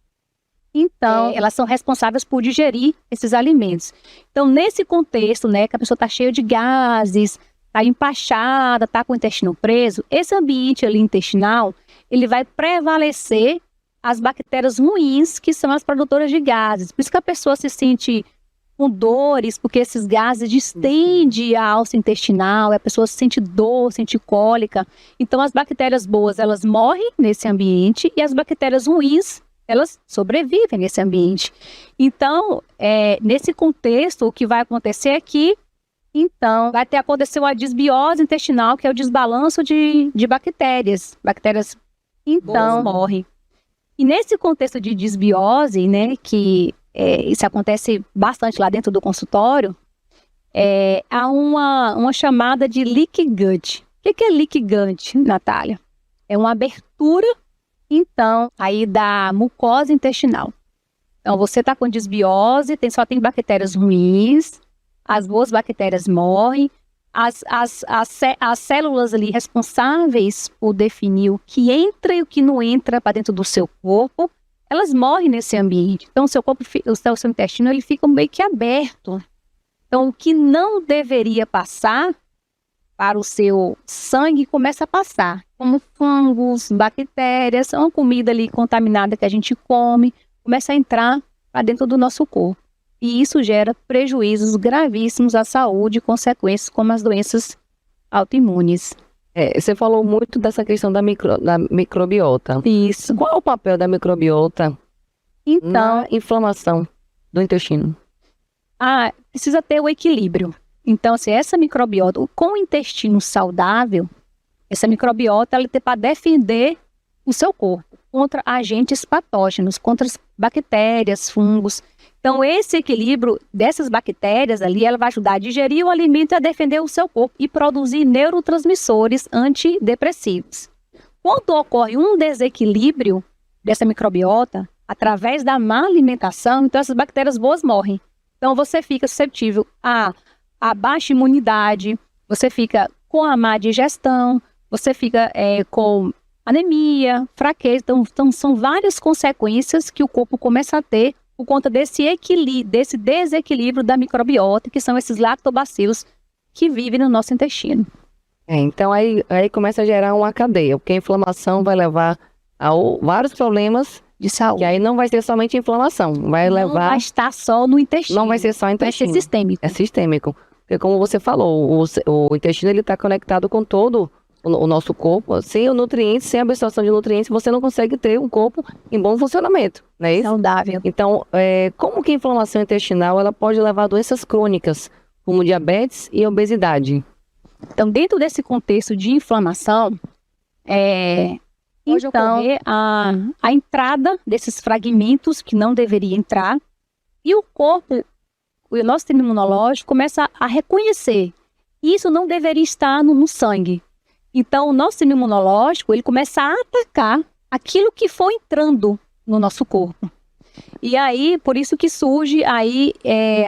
então elas são responsáveis por digerir esses alimentos. Então nesse contexto, né, que a pessoa está cheia de gases, está empachada, está com o intestino preso, esse ambiente ali intestinal, ele vai prevalecer as bactérias ruins, que são as produtoras de gases. Por isso que a pessoa se sente com dores, porque esses gases distendem a alça intestinal, a pessoa sente dor, sente cólica. Então, as bactérias boas, elas morrem nesse ambiente, e as bactérias ruins, elas sobrevivem nesse ambiente. Então, nesse contexto, o que vai acontecer é que, então, vai acontecer uma desbiose intestinal, que é o desbalanço de bactérias. Bactérias, então, morrem. E nesse contexto de desbiose, né, que isso acontece bastante lá dentro do consultório, há uma chamada de leaky gut. O que é leaky gut, Natália? É uma abertura, então, aí da mucosa intestinal. Então, você está com desbiose, só tem bactérias ruins, as boas bactérias morrem, as células ali responsáveis por definir o que entra e o que não entra para dentro do seu corpo, elas morrem nesse ambiente. Então, o seu intestino, ele fica meio que aberto. Então, o que não deveria passar para o seu sangue começa a passar, como fungos, bactérias, uma comida ali contaminada que a gente come, começa a entrar para dentro do nosso corpo. E isso gera prejuízos gravíssimos à saúde, consequências como as doenças autoimunes. Você falou muito dessa questão da microbiota. Isso. Qual é o papel da microbiota na inflamação do intestino? Precisa ter o equilíbrio. Então, se essa microbiota, com o intestino saudável, essa microbiota ela tem para defender o seu corpo contra agentes patógenos, contra as bactérias, fungos. Então, esse equilíbrio dessas bactérias ali, ela vai ajudar a digerir o alimento e a defender o seu corpo e produzir neurotransmissores antidepressivos. Quando ocorre um desequilíbrio dessa microbiota, através da má alimentação, então essas bactérias boas morrem. Então, você fica suscetível a baixa imunidade, você fica com a má digestão, você fica com anemia, fraqueza. Então, são várias consequências que o corpo começa a ter por conta desse desequilíbrio da microbiota, que são esses lactobacilos que vivem no nosso intestino. Então aí começa a gerar uma cadeia, porque a inflamação vai levar a vários problemas de saúde. Que aí não vai ser somente inflamação, Não vai estar só no intestino. Não vai ser só intestino. Vai ser sistêmico. É sistêmico. Porque como você falou, o intestino ele está conectado com todo o nosso corpo. Sem o nutriente, sem a absorção de nutrientes, você não consegue ter um corpo em bom funcionamento, não é isso? Saudável. Então, como que a inflamação intestinal ela pode levar a doenças crônicas, como diabetes e obesidade? Então, dentro desse contexto de inflamação, pode ocorrer a entrada desses fragmentos que não deveria entrar, e o corpo, o nosso sistema imunológico, começa a reconhecer. Isso não deveria estar no sangue. Então, o nosso sistema imunológico, ele começa a atacar aquilo que foi entrando no nosso corpo. E aí, por isso que surge aí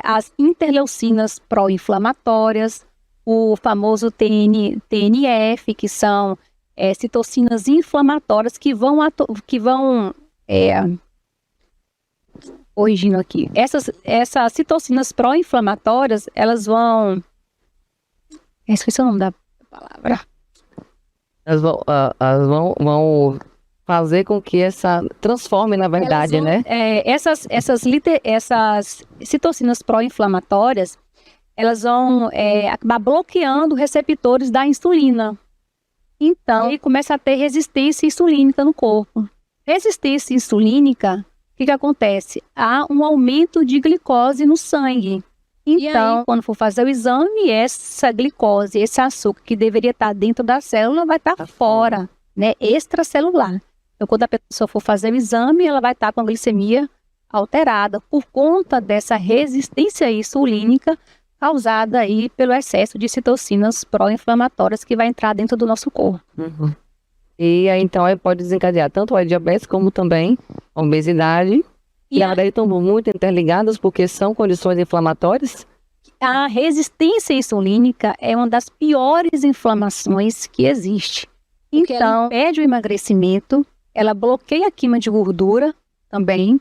as interleucinas pró-inflamatórias, o famoso TNF, que são citocinas inflamatórias que vão corrigindo aqui. Essas citocinas pró-inflamatórias, elas vão... esqueci o nome da palavra. Elas vão fazer com que transforme, na verdade, né? Essas citocinas pró-inflamatórias, elas vão acabar bloqueando receptores da insulina. Então, ele começa a ter resistência insulínica no corpo. Resistência insulínica, o que acontece? Há um aumento de glicose no sangue. Então, quando for fazer o exame, essa glicose, esse açúcar que deveria estar dentro da célula, vai estar fora, né? Extracelular. Então, quando a pessoa for fazer o exame, ela vai estar com a glicemia alterada por conta dessa resistência insulínica causada aí pelo excesso de citocinas pró-inflamatórias que vai entrar dentro do nosso corpo. Uhum. E aí, então, pode desencadear tanto a diabetes como também a obesidade. E elas estão muito interligadas porque são condições inflamatórias? A resistência insulínica é uma das piores inflamações que existe. Porque então, ela impede o emagrecimento, ela bloqueia a queima de gordura também.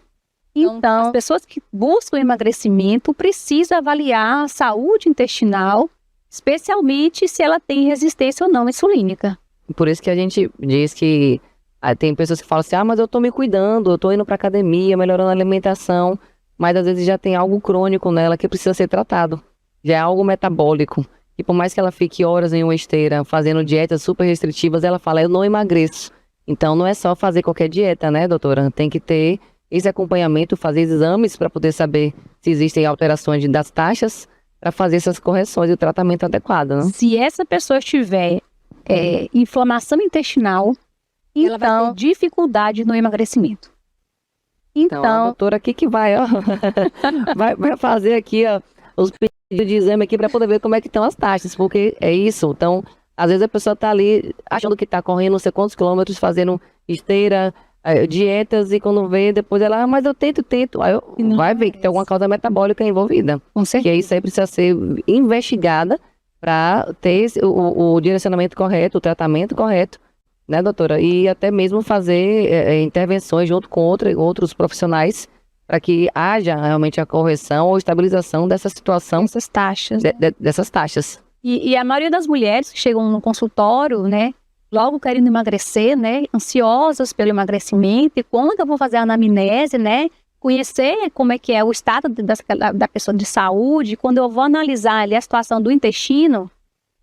Então, as pessoas que buscam emagrecimento precisam avaliar a saúde intestinal, especialmente se ela tem resistência ou não insulínica. Por isso que a gente diz que Aí tem pessoas que falam assim, mas eu tô me cuidando, eu tô indo pra academia, melhorando a alimentação, mas às vezes já tem algo crônico nela que precisa ser tratado. Já é algo metabólico. E por mais que ela fique horas em uma esteira fazendo dietas super restritivas, ela fala, eu não emagreço. Então não é só fazer qualquer dieta, né, doutora? Tem que ter esse acompanhamento, fazer exames para poder saber se existem alterações das taxas para fazer essas correções e o tratamento adequado, né? Se essa pessoa tiver inflamação intestinal, ela vai ter dificuldade no emagrecimento. Então a doutora aqui que vai, ó, vai fazer aqui, ó, os pedidos de exame aqui para poder ver como é que estão as taxas, porque é isso. Então, às vezes a pessoa tá ali achando que tá correndo não sei quantos quilômetros, fazendo esteira, dietas, e quando vê, depois ela, mas eu tento. Aí vai ver que tem alguma causa metabólica envolvida. Com certeza. Que isso aí precisa ser investigada para ter o direcionamento correto, o tratamento correto, né, doutora? E até mesmo fazer intervenções junto com outros profissionais para que haja realmente a correção ou estabilização dessa situação. Essas taxas. Dessas taxas. E a maioria das mulheres que chegam no consultório, né, logo querendo emagrecer, né, ansiosas pelo emagrecimento, e quando eu vou fazer a anamnese, né, conhecer como é que é o estado da pessoa de saúde, quando eu vou analisar ali a situação do intestino,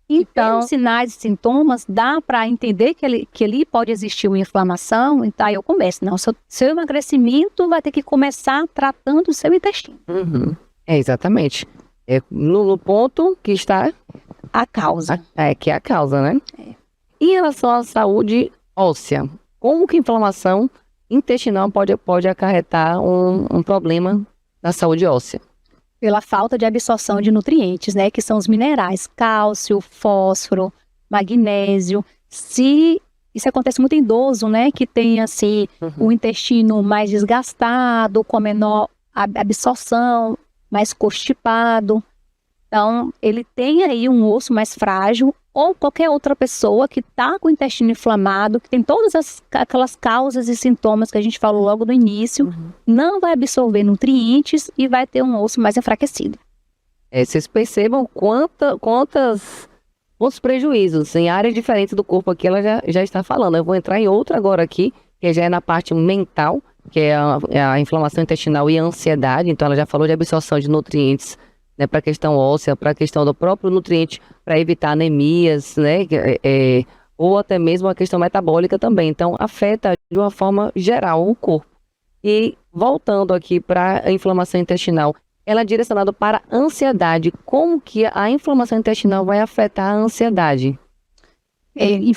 então, sinais e sintomas, dá para entender que ali pode existir uma inflamação, então aí eu começo, não, seu emagrecimento vai ter que começar tratando o seu intestino. Uhum. Exatamente. É no ponto que está a causa. Que é a causa, né? Em relação à saúde óssea, como que a inflamação intestinal pode acarretar um problema na saúde óssea? Pela falta de absorção de nutrientes, né, que são os minerais, cálcio, fósforo, magnésio. Isso acontece muito em idoso, né, que tem, assim, o intestino mais desgastado, com menor absorção, mais constipado. Então, ele tem aí um osso mais frágil, ou qualquer outra pessoa que está com o intestino inflamado, que tem todas aquelas causas e sintomas que a gente falou logo no início, não vai absorver nutrientes e vai ter um osso mais enfraquecido. Vocês percebam quantos prejuízos em áreas diferentes do corpo aqui ela já está falando. Eu vou entrar em outra agora aqui, que já é na parte mental, que é a inflamação intestinal e a ansiedade. Então ela já falou de absorção de nutrientes, né, para a questão óssea, para a questão do próprio nutriente, para evitar anemias, né, ou até mesmo a questão metabólica também. Então, afeta de uma forma geral o corpo. E voltando aqui para a inflamação intestinal, ela é direcionada para a ansiedade. Como que a inflamação intestinal vai afetar a ansiedade?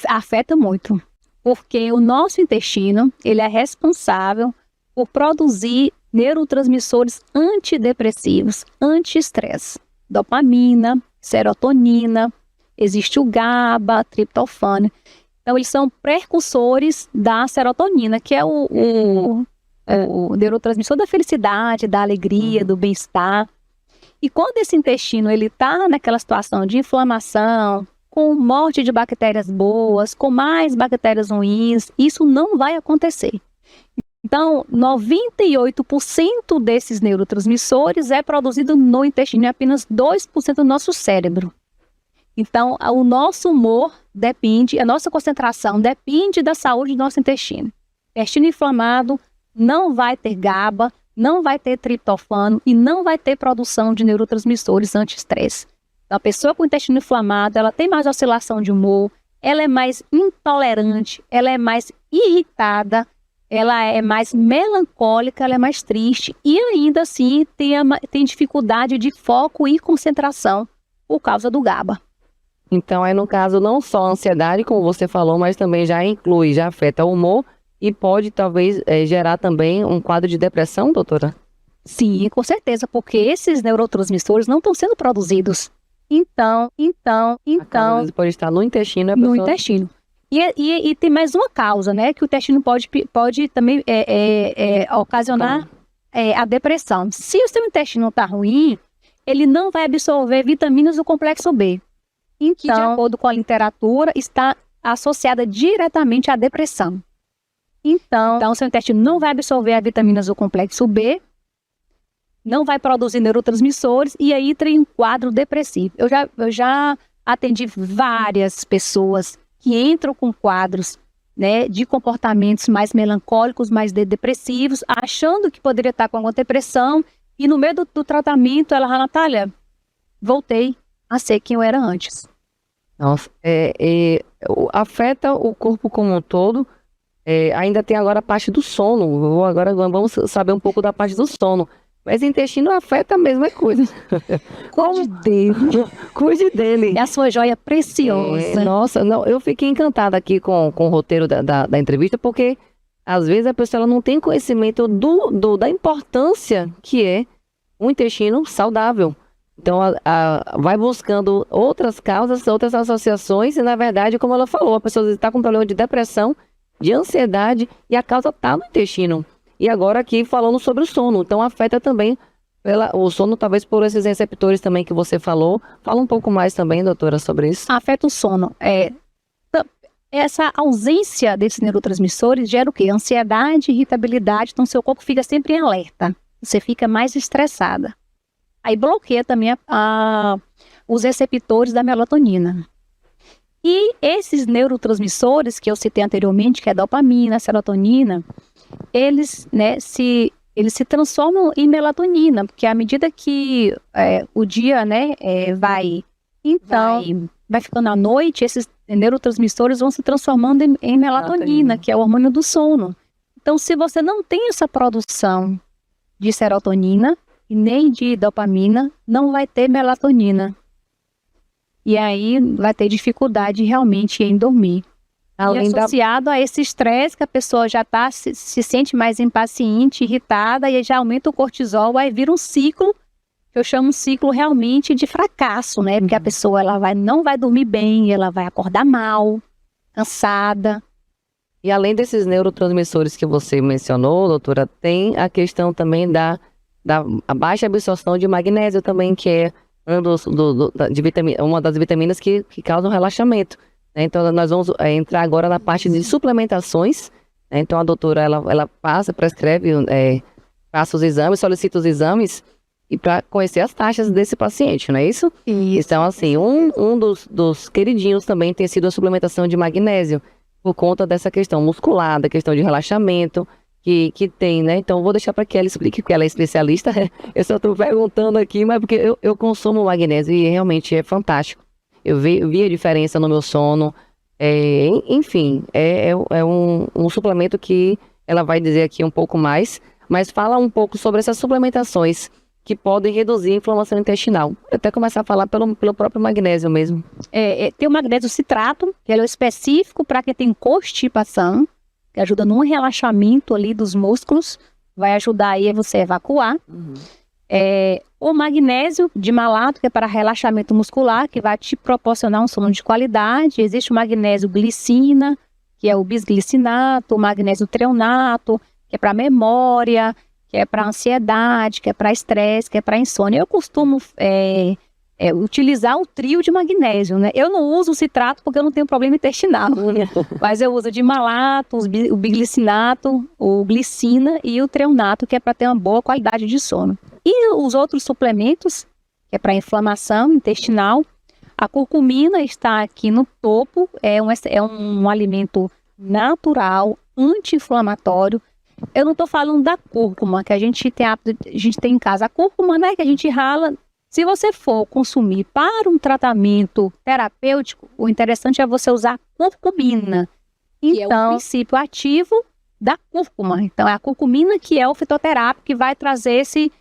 Afeta muito, porque o nosso intestino, ele é responsável por produzir neurotransmissores antidepressivos, anti-estresse, dopamina, serotonina, existe o GABA, triptofano. Então, eles são precursores da serotonina, que é o neurotransmissor da felicidade, da alegria, do bem-estar. E quando esse intestino ele está naquela situação de inflamação, com morte de bactérias boas, com mais bactérias ruins, isso não vai acontecer. Então, 98% desses neurotransmissores é produzido no intestino e apenas 2% do nosso cérebro. Então, o nosso humor depende, a nossa concentração depende da saúde do nosso intestino. Intestino inflamado não vai ter GABA, não vai ter triptofano e não vai ter produção de neurotransmissores anti-estresse. Então, a pessoa com o intestino inflamado, ela tem mais oscilação de humor, ela é mais intolerante, ela é mais irritada, ela é mais melancólica, ela é mais triste e ainda assim tem dificuldade de foco e concentração por causa do GABA. Então, no caso, não só a ansiedade, como você falou, mas também já afeta o humor e pode talvez gerar também um quadro de depressão, doutora? Sim, com certeza, porque esses neurotransmissores não estão sendo produzidos. Então... Às vezes pode estar no intestino. No intestino. E tem mais uma causa, né, que o intestino pode também ocasionar a depressão. Se o seu intestino está ruim, ele não vai absorver vitaminas do complexo B. Então, que, de acordo com a literatura, está associada diretamente à depressão. Então, seu intestino não vai absorver as vitaminas do complexo B, não vai produzir neurotransmissores e aí tem um quadro depressivo. Eu já atendi várias pessoas que entram com quadros né, de comportamentos mais melancólicos, mais depressivos, achando que poderia estar com alguma depressão, e no meio do tratamento ela fala, Natália, voltei a ser quem eu era antes. Nossa, afeta o corpo como um todo. Ainda tem agora a parte do sono. Agora vamos saber um pouco da parte do sono. Mas o intestino afeta a mesma coisa. Cuide dele. Cuide dele. É a sua joia preciosa. Nossa, não, eu fiquei encantada aqui com o roteiro da entrevista, porque às vezes a pessoa ela não tem conhecimento da importância que é um intestino saudável. Então, vai buscando outras causas, outras associações, e na verdade, como ela falou, a pessoa está com problema de depressão, de ansiedade, e a causa está no intestino. E agora aqui falando sobre o sono, então afeta também o sono, talvez por esses receptores também que você falou. Fala um pouco mais também, doutora, sobre isso. Afeta o sono. Essa ausência desses neurotransmissores gera o quê? Ansiedade, irritabilidade, então seu corpo fica sempre em alerta, você fica mais estressada. Aí bloqueia também os receptores da melatonina. E esses neurotransmissores que eu citei anteriormente, que é a dopamina, a serotonina, eles se transformam em melatonina, porque à medida que o dia vai ficando à noite, esses neurotransmissores vão se transformando em melatonina, que é o hormônio do sono. Então, se você não tem essa produção de serotonina e nem de dopamina, não vai ter melatonina. E aí vai ter dificuldade realmente em dormir. Além associado a esse estresse, que a pessoa já se sente mais impaciente, irritada, e aí já aumenta o cortisol, aí vira um ciclo, que eu chamo um ciclo realmente de fracasso, né? Porque a pessoa não vai dormir bem, ela vai acordar mal, cansada. E além desses neurotransmissores que você mencionou, doutora, tem a questão também da baixa absorção de magnésio também, que é uma das vitaminas que causam relaxamento. Então, nós vamos entrar agora na parte de suplementações. Então, a doutora, ela prescreve, passa os exames, solicita os exames, e para conhecer as taxas desse paciente, não é isso? Isso. Então, assim, um dos queridinhos também tem sido a suplementação de magnésio, por conta dessa questão muscular, da questão de relaxamento, que tem, né? Então, vou deixar para que ela explique, porque ela é especialista. Eu só estou perguntando aqui, mas porque eu consumo magnésio e realmente é fantástico. Eu vi a diferença no meu sono. Enfim, é um suplemento que ela vai dizer aqui um pouco mais, mas fala um pouco sobre essas suplementações que podem reduzir a inflamação intestinal. Até começar a falar pelo próprio magnésio mesmo. Tem o magnésio citrato, que ele é específico para quem tem constipação, que ajuda no relaxamento ali dos músculos, vai ajudar aí a você evacuar. O magnésio de malato, que é para relaxamento muscular, que vai te proporcionar um sono de qualidade. Existe o magnésio glicina, que é o bisglicinato, o magnésio treonato, que é para memória, que é para ansiedade, que é para estresse, que é para insônia. Eu costumo utilizar o trio de magnésio, né? Eu não uso o citrato porque eu não tenho problema intestinal, mas eu uso de malato, o biglicinato, o glicina e o treonato, que é para ter uma boa qualidade de sono. E os outros suplementos, que é para inflamação intestinal, a curcumina está aqui no topo, é um alimento natural, anti-inflamatório. Eu não estou falando da cúrcuma, que a gente tem em casa. A cúrcuma, né, que a gente rala. Se você for consumir para um tratamento terapêutico, o interessante é você usar curcumina. Então, é o princípio ativo da cúrcuma. Então, é a curcumina que é o fitoterápico que vai trazer esse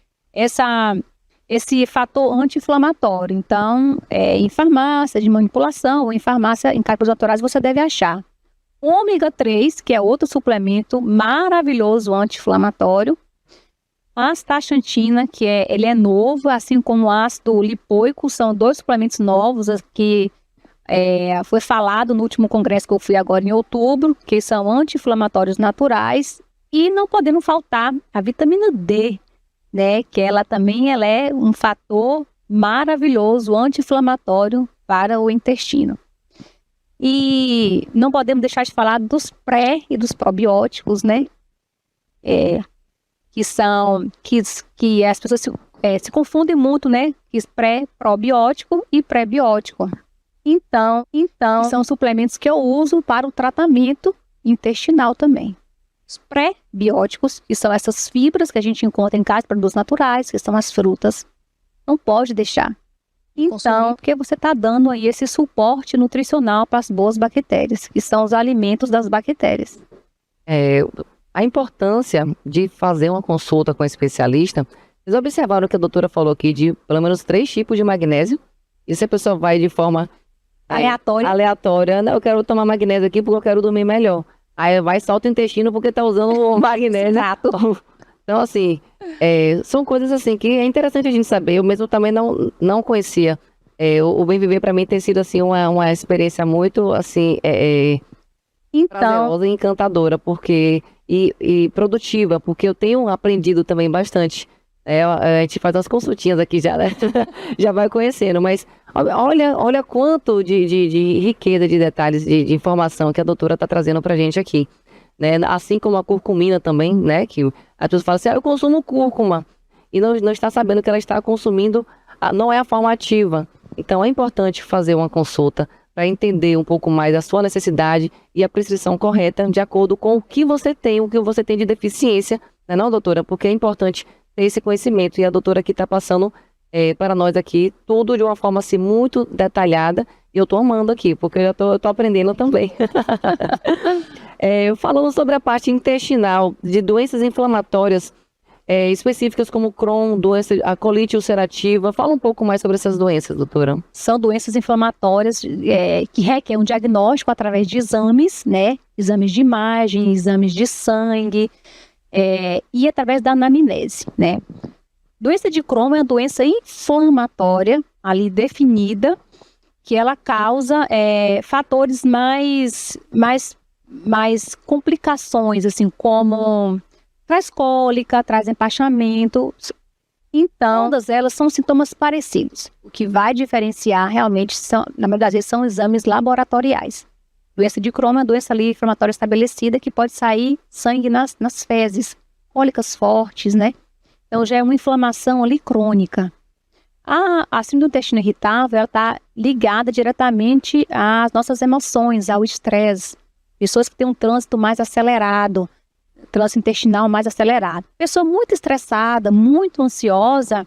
fator anti-inflamatório. Então, em farmácia de manipulação ou em farmácia em cápsulas naturais você deve achar. O ômega 3, que é outro suplemento maravilhoso anti-inflamatório. A astaxantina, que ele é novo, assim como o ácido lipoico, são dois suplementos novos que foi falado no último congresso que eu fui agora em outubro, que são anti-inflamatórios naturais. E não podendo faltar a vitamina D, né, que ela é um fator maravilhoso anti-inflamatório para o intestino. E não podemos deixar de falar dos pré e dos probióticos, né? Que as pessoas se confundem muito, né? Pré-probiótico e pré-biótico. Então, são suplementos que eu uso para o tratamento intestinal também. Os pré-bióticos, que são essas fibras que a gente encontra em casa, produtos naturais, que são as frutas, não pode deixar. Então, porque você está dando aí esse suporte nutricional para as boas bactérias, que são os alimentos das bactérias. A importância de fazer uma consulta com um especialista, vocês observaram que a doutora falou aqui de pelo menos 3 tipos de magnésio, e se a pessoa vai de forma aleatória, eu quero tomar magnésio aqui porque eu quero dormir melhor. Aí vai solta o intestino porque está usando o magnésio. Exato. Então, assim, são coisas assim que é interessante a gente saber. Eu mesmo também não conhecia. O Bem Viver para mim tem sido assim uma experiência muito assim prazerosa e encantadora, porque e produtiva, porque eu tenho aprendido também bastante. A gente faz umas consultinhas aqui já, né? Já vai conhecendo, mas olha quanto de riqueza de detalhes, de informação que a doutora está trazendo pra gente aqui. Né? Assim como a curcumina também, né? Que as pessoas falam assim, eu consumo cúrcuma, e não está sabendo que ela está consumindo, não é a forma ativa. Então é importante fazer uma consulta para entender um pouco mais a sua necessidade e a prescrição correta de acordo com o que você tem de deficiência, né, não, doutora? Porque é importante ter esse conhecimento, e a doutora aqui está passando para nós aqui tudo de uma forma assim muito detalhada, e eu estou amando aqui, porque eu tô aprendendo também. Falando sobre a parte intestinal, de doenças inflamatórias específicas como Crohn, a colite ulcerativa, fala um pouco mais sobre essas doenças, doutora. São doenças inflamatórias que requerem um diagnóstico através de exames, né? Exames de imagem, exames de sangue, e através da anamnese, né? Doença de Crohn é uma doença inflamatória, ali definida, que ela causa fatores mais complicações, assim, como traz cólica, traz empachamento. Então, todas elas são sintomas parecidos. O que vai diferenciar realmente, na maioria das vezes, são exames laboratoriais. Doença de Crohn é uma doença ali inflamatória estabelecida que pode sair sangue nas fezes, cólicas fortes, né? Então, já é uma inflamação ali crônica. A síndrome do intestino irritável, ela está ligada diretamente às nossas emoções, ao estresse. Pessoas que têm um trânsito mais acelerado, trânsito intestinal mais acelerado. Pessoa muito estressada, muito ansiosa,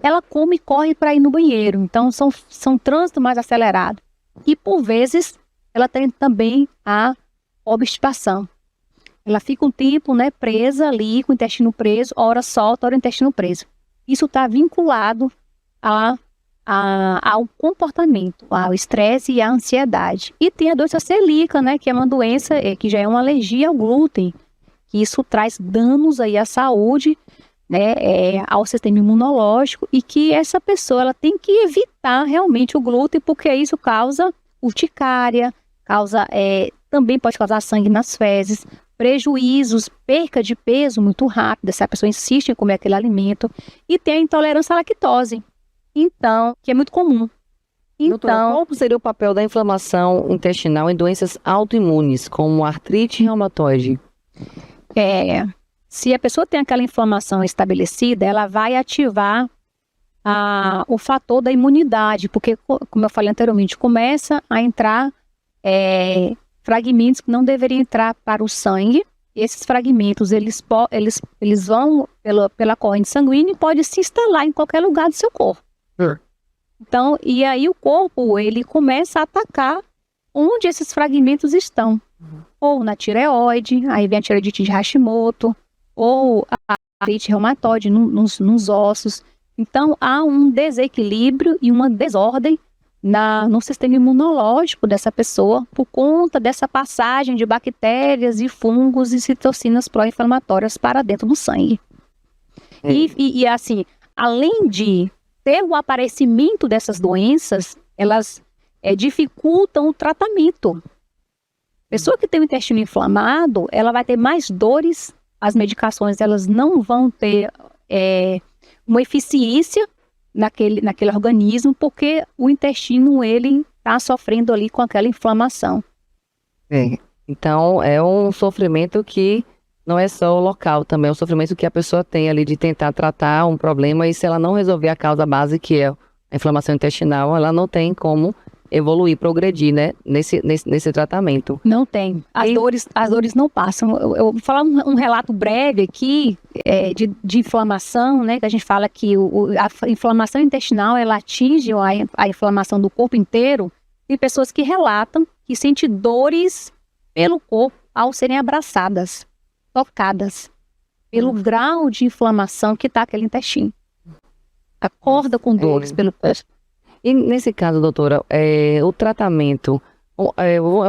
ela come e corre para ir no banheiro. Então, são trânsito mais acelerado. E, por vezes, ela tem também a obstipação. Ela fica um tempo, né, presa ali, com o intestino preso, hora solta, hora o intestino preso. Isso está vinculado ao comportamento, ao estresse e à ansiedade. E tem a doença celíaca, né, que é uma doença que já é uma alergia ao glúten, que isso traz danos aí à saúde, né, ao sistema imunológico, e que essa pessoa ela tem que evitar realmente o glúten, porque isso causa urticária, também pode causar sangue nas fezes, prejuízos, perca de peso muito rápida, se a pessoa insiste em comer aquele alimento, e tem a intolerância à lactose, então, que é muito comum. Doutora, qual seria o papel da inflamação intestinal em doenças autoimunes, como artrite reumatoide? Se a pessoa tem aquela inflamação estabelecida, ela vai ativar o fator da imunidade, porque, como eu falei anteriormente, começa a entrar fragmentos que não deveriam entrar para o sangue. Esses fragmentos, eles vão pela corrente sanguínea e podem se instalar em qualquer lugar do seu corpo. Então, e aí o corpo, ele começa a atacar onde esses fragmentos estão. Ou na tireoide, aí vem a tireoidite de Hashimoto, ou a artrite reumatoide nos ossos. Então, há um desequilíbrio e uma desordem no sistema imunológico dessa pessoa por conta dessa passagem de bactérias e fungos e citocinas pró-inflamatórias para dentro do sangue. E assim, além de ter o aparecimento dessas doenças, elas dificultam o tratamento. Pessoa que tem o intestino inflamado, ela vai ter mais dores, as medicações elas não vão ter uma eficiência naquele organismo, porque o intestino ele está sofrendo ali com aquela inflamação. Então é um sofrimento que não é só o local, também é um sofrimento que a pessoa tem ali de tentar tratar um problema, e se ela não resolver a causa base, que é a inflamação intestinal, ela não tem como evoluir, progredir, né, nesse tratamento. Não tem. As dores não passam. Eu vou falar um relato breve aqui de inflamação, né? Que a gente fala que a inflamação intestinal, ela atinge a inflamação do corpo inteiro. Tem pessoas que relatam que sentem dores pelo corpo ao serem abraçadas, tocadas, pelo grau de inflamação que está aquele intestino. Acorda com dores pelo corpo. E nesse caso, doutora, o tratamento,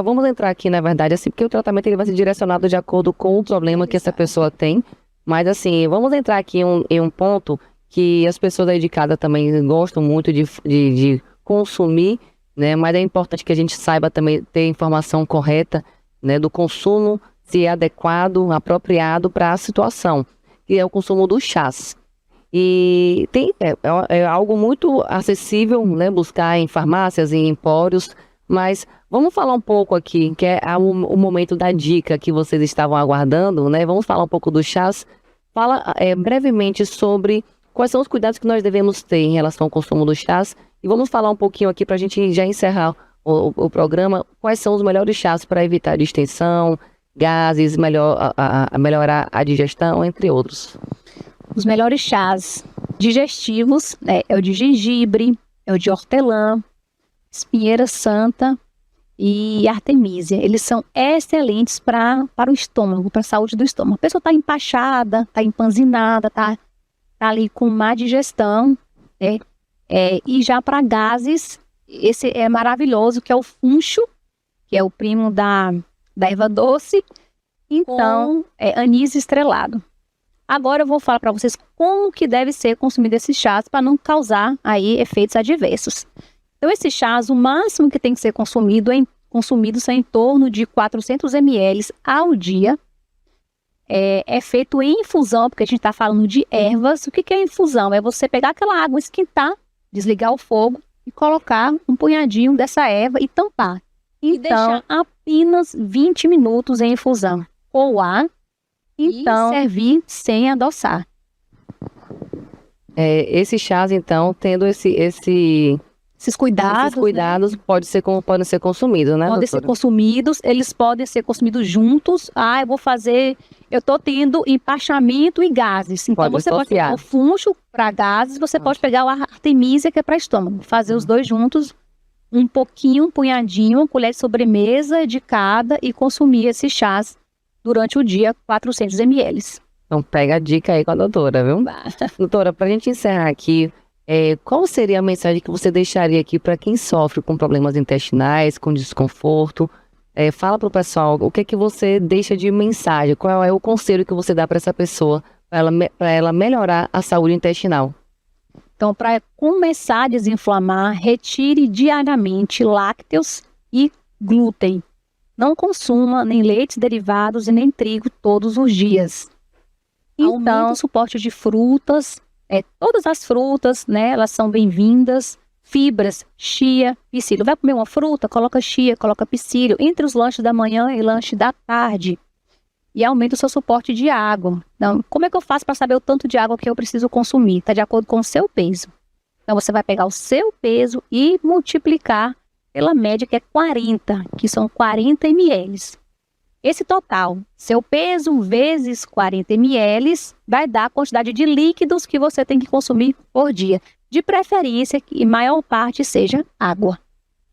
vamos entrar aqui, na verdade, assim, porque o tratamento ele vai ser direcionado de acordo com o problema que essa pessoa tem, mas assim, vamos entrar aqui em um ponto que as pessoas aí de casa também gostam muito de consumir, né, mas é importante que a gente saiba também ter a informação correta, né, do consumo, se é adequado, apropriado para a situação, que é o consumo dos chás. E é algo muito acessível, né, buscar em farmácias e empórios, mas vamos falar um pouco aqui, que é o momento da dica que vocês estavam aguardando, né? Vamos falar um pouco dos chás. Fala brevemente sobre quais são os cuidados que nós devemos ter em relação ao consumo dos chás e vamos falar um pouquinho aqui para a gente já encerrar o programa, quais são os melhores chás para evitar distensão, gases, melhorar a digestão, entre outros. Os melhores chás digestivos, né, é o de gengibre, é o de hortelã, espinheira santa e artemisia. Eles são excelentes para o estômago, para a saúde do estômago. A pessoa está empachada, está empanzinada, está ali com má digestão, né? E já para gases, esse é maravilhoso, que é o funcho, que é o primo da erva doce, então é anis estrelado. Agora eu vou falar para vocês como que deve ser consumido esses chás para não causar aí efeitos adversos. Então esses chás, o máximo que tem que ser consumido são em torno de 400 ml ao dia. É feito em infusão, porque a gente está falando de ervas. O que é infusão? É você pegar aquela água, esquentar, desligar o fogo e colocar um punhadinho dessa erva e tampar. Então, deixar apenas 20 minutos em infusão. Coar. Então, servir sem adoçar. Esses chás, então, tendo esses cuidados, né? Podem ser consumidos, né, Podem ser consumidos, eles podem ser consumidos juntos. Eu estou tendo empachamento e gases. Então, você pode pegar o funcho para gases, você pode pegar a artemisia, que é para estômago. Fazer os dois juntos, um punhadinho, uma colher de sobremesa de cada e consumir esses chás durante o dia, 400 ml. Então pega a dica aí com a doutora, viu? Doutora, para a gente encerrar aqui, qual seria a mensagem que você deixaria aqui para quem sofre com problemas intestinais, com desconforto? Fala para o pessoal, o que é que você deixa de mensagem? Qual é o conselho que você dá para essa pessoa, para ela melhorar a saúde intestinal? Então, para começar a desinflamar, retire diariamente lácteos e glúten. Não consuma nem leites derivados e nem trigo todos os dias. Então, o suporte de frutas, todas as frutas, né, elas são bem-vindas. Fibras, chia, psyllium. Vai comer uma fruta? Coloca chia, coloca psyllium entre os lanches da manhã e lanche da tarde. E aumenta o seu suporte de água. Então, como é que eu faço para saber o tanto de água que eu preciso consumir? Está de acordo com o seu peso. Então, você vai pegar o seu peso e multiplicar pela média, que é 40, que são 40 ml. Esse total, seu peso vezes 40 ml, vai dar a quantidade de líquidos que você tem que consumir por dia. De preferência que a maior parte seja água.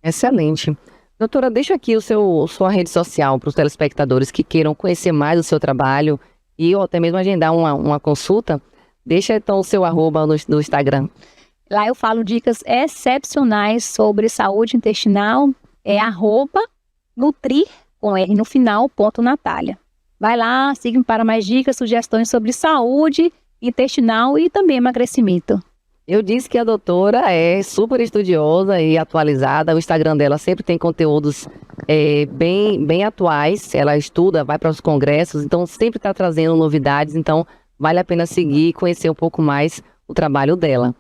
Excelente. Doutora, deixa aqui sua rede social para os telespectadores que queiram conhecer mais o seu trabalho e ou até mesmo agendar uma consulta. Deixa então o seu @ no Instagram. Lá eu falo dicas excepcionais sobre saúde intestinal, @nutrir, com R no final, @Natália. Vai lá, siga-me para mais dicas, sugestões sobre saúde intestinal e também emagrecimento. Eu disse que a doutora é super estudiosa e atualizada. O Instagram dela sempre tem conteúdos bem atuais. Ela estuda, vai para os congressos, então sempre está trazendo novidades. Então vale a pena seguir e conhecer um pouco mais o trabalho dela.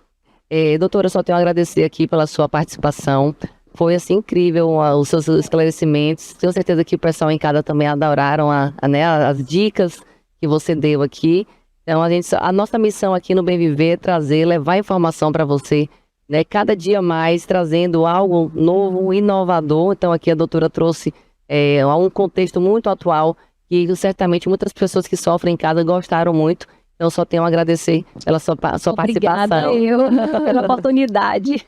Doutora, eu só tenho a agradecer aqui pela sua participação. Foi assim incrível os seus esclarecimentos. Tenho certeza que o pessoal em casa também adoraram as dicas que você deu aqui. Então a nossa missão aqui no Bem Viver é levar informação para você né, cada dia mais trazendo algo novo, inovador. Então aqui a doutora trouxe um contexto muito atual que certamente muitas pessoas que sofrem em casa gostaram muito. Então só tenho a agradecer pela sua Obrigada participação. pela oportunidade.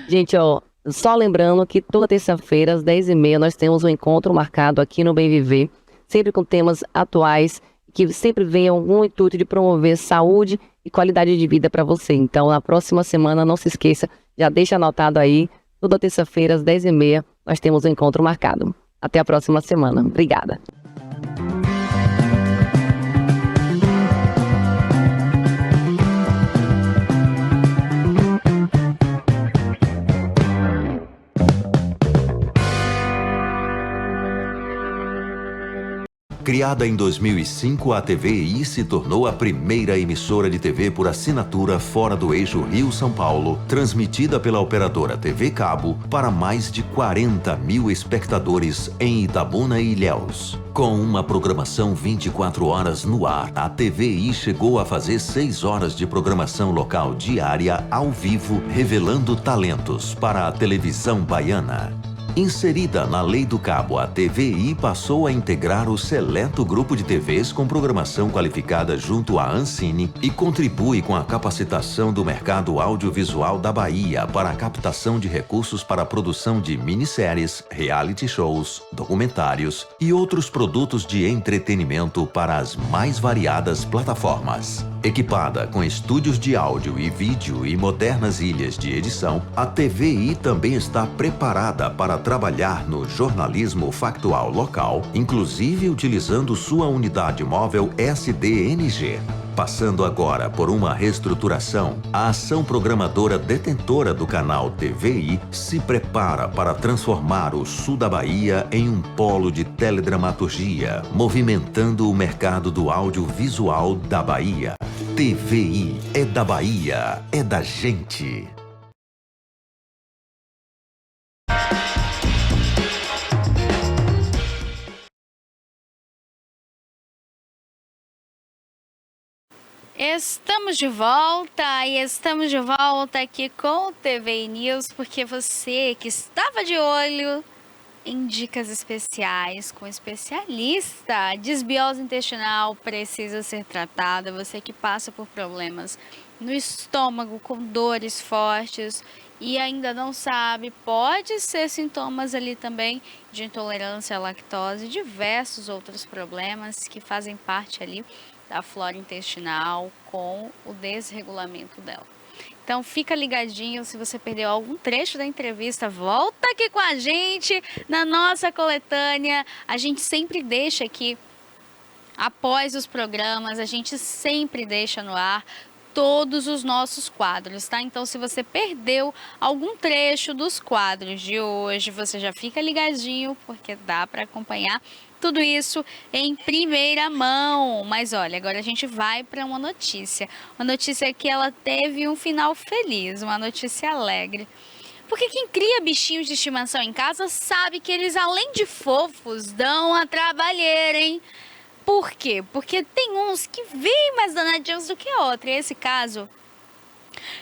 Gente, ó, só lembrando que toda terça-feira às 10h30 nós temos um encontro marcado aqui no Bem Viver, sempre com temas atuais que sempre venham com o intuito de promover saúde e qualidade de vida para você. Então, na próxima semana, não se esqueça, já deixa anotado aí, toda terça-feira às 10h30 nós temos um encontro marcado. Até a próxima semana. Obrigada. Criada em 2005, a TVI se tornou a primeira emissora de TV por assinatura fora do eixo Rio-São Paulo, transmitida pela operadora TV Cabo para mais de 40 mil espectadores em Itabuna e Ilhéus. Com uma programação 24 horas no ar, a TVI chegou a fazer 6 horas de programação local diária ao vivo, revelando talentos para a televisão baiana. Inserida na Lei do Cabo, a TVI passou a integrar o seleto grupo de TVs com programação qualificada junto à Ancine e contribui com a capacitação do mercado audiovisual da Bahia para a captação de recursos para a produção de minisséries, reality shows, documentários e outros produtos de entretenimento para as mais variadas plataformas. Equipada com estúdios de áudio e vídeo e modernas ilhas de edição, a TVI também está preparada para trabalhar no jornalismo factual local, inclusive utilizando sua unidade móvel SDNG. Passando agora por uma reestruturação, a ação programadora detentora do canal TVI se prepara para transformar o sul da Bahia em um polo de teledramaturgia, movimentando o mercado do audiovisual da Bahia. TVI é da Bahia, é da gente. Estamos de volta aqui com o TVI News, porque você que estava de olho em dicas especiais com especialista, desbiose intestinal precisa ser tratada, você que passa por problemas no estômago, com dores fortes e ainda não sabe, pode ser sintomas ali também de intolerância à lactose e diversos outros problemas que fazem parte ali da flora intestinal com o desregulamento dela. Então fica ligadinho, se você perdeu algum trecho da entrevista, volta aqui com a gente na nossa coletânea. A gente sempre deixa aqui, após os programas, a gente sempre deixa no ar todos os nossos quadros, tá? Então, se você perdeu algum trecho dos quadros de hoje, você já fica ligadinho, porque dá para acompanhar tudo isso em primeira mão. Mas olha, agora a gente vai para uma notícia que ela teve um final feliz, uma notícia alegre. Porque quem cria bichinhos de estimação em casa sabe que eles, além de fofos, dão a trabalheira, hein? Por quê? Porque tem uns que vêm mais danadinhos do que outros. E esse caso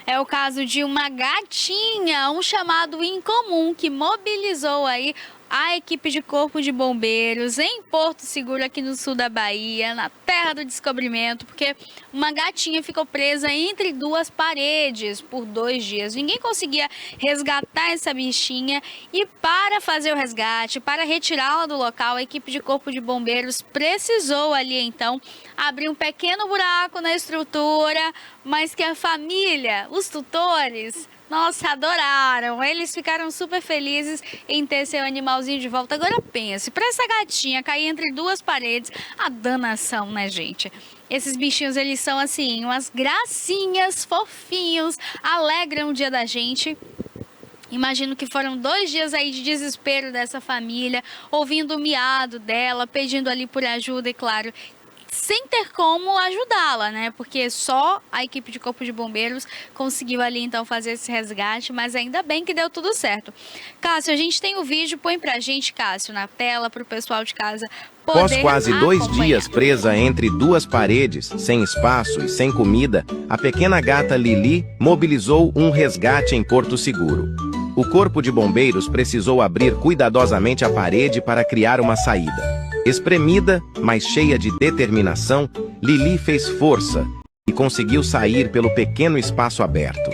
é o caso de uma gatinha, um chamado incomum, que mobilizou aí a equipe de Corpo de Bombeiros em Porto Seguro, aqui no sul da Bahia, na terra do descobrimento, porque uma gatinha ficou presa entre duas paredes por 2 dias. Ninguém conseguia resgatar essa bichinha e para fazer o resgate, para retirá-la do local, a equipe de Corpo de Bombeiros precisou ali então abrir um pequeno buraco na estrutura, mas que a família, os tutores, nossa, adoraram. Eles ficaram super felizes em ter seu animalzinho de volta. Agora pense, para essa gatinha cair entre duas paredes, a danação, né, gente? Esses bichinhos, eles são assim, umas gracinhas, fofinhos, alegram o dia da gente. Imagino que foram 2 dias aí de desespero dessa família, ouvindo o miado dela, pedindo ali por ajuda e, claro, sem ter como ajudá-la, né? Porque só a equipe de Corpo de Bombeiros conseguiu ali então fazer esse resgate, mas ainda bem que deu tudo certo. Cássio, a gente tem o vídeo, põe pra gente, Cássio, na tela, pro pessoal de casa poder Após quase 2 acompanhar. dias presa entre duas paredes, sem espaço e sem comida, a pequena gata Lili mobilizou um resgate em Porto Seguro. O corpo de bombeiros precisou abrir cuidadosamente a parede para criar uma saída. Espremida, mas cheia de determinação, Lili fez força e conseguiu sair pelo pequeno espaço aberto.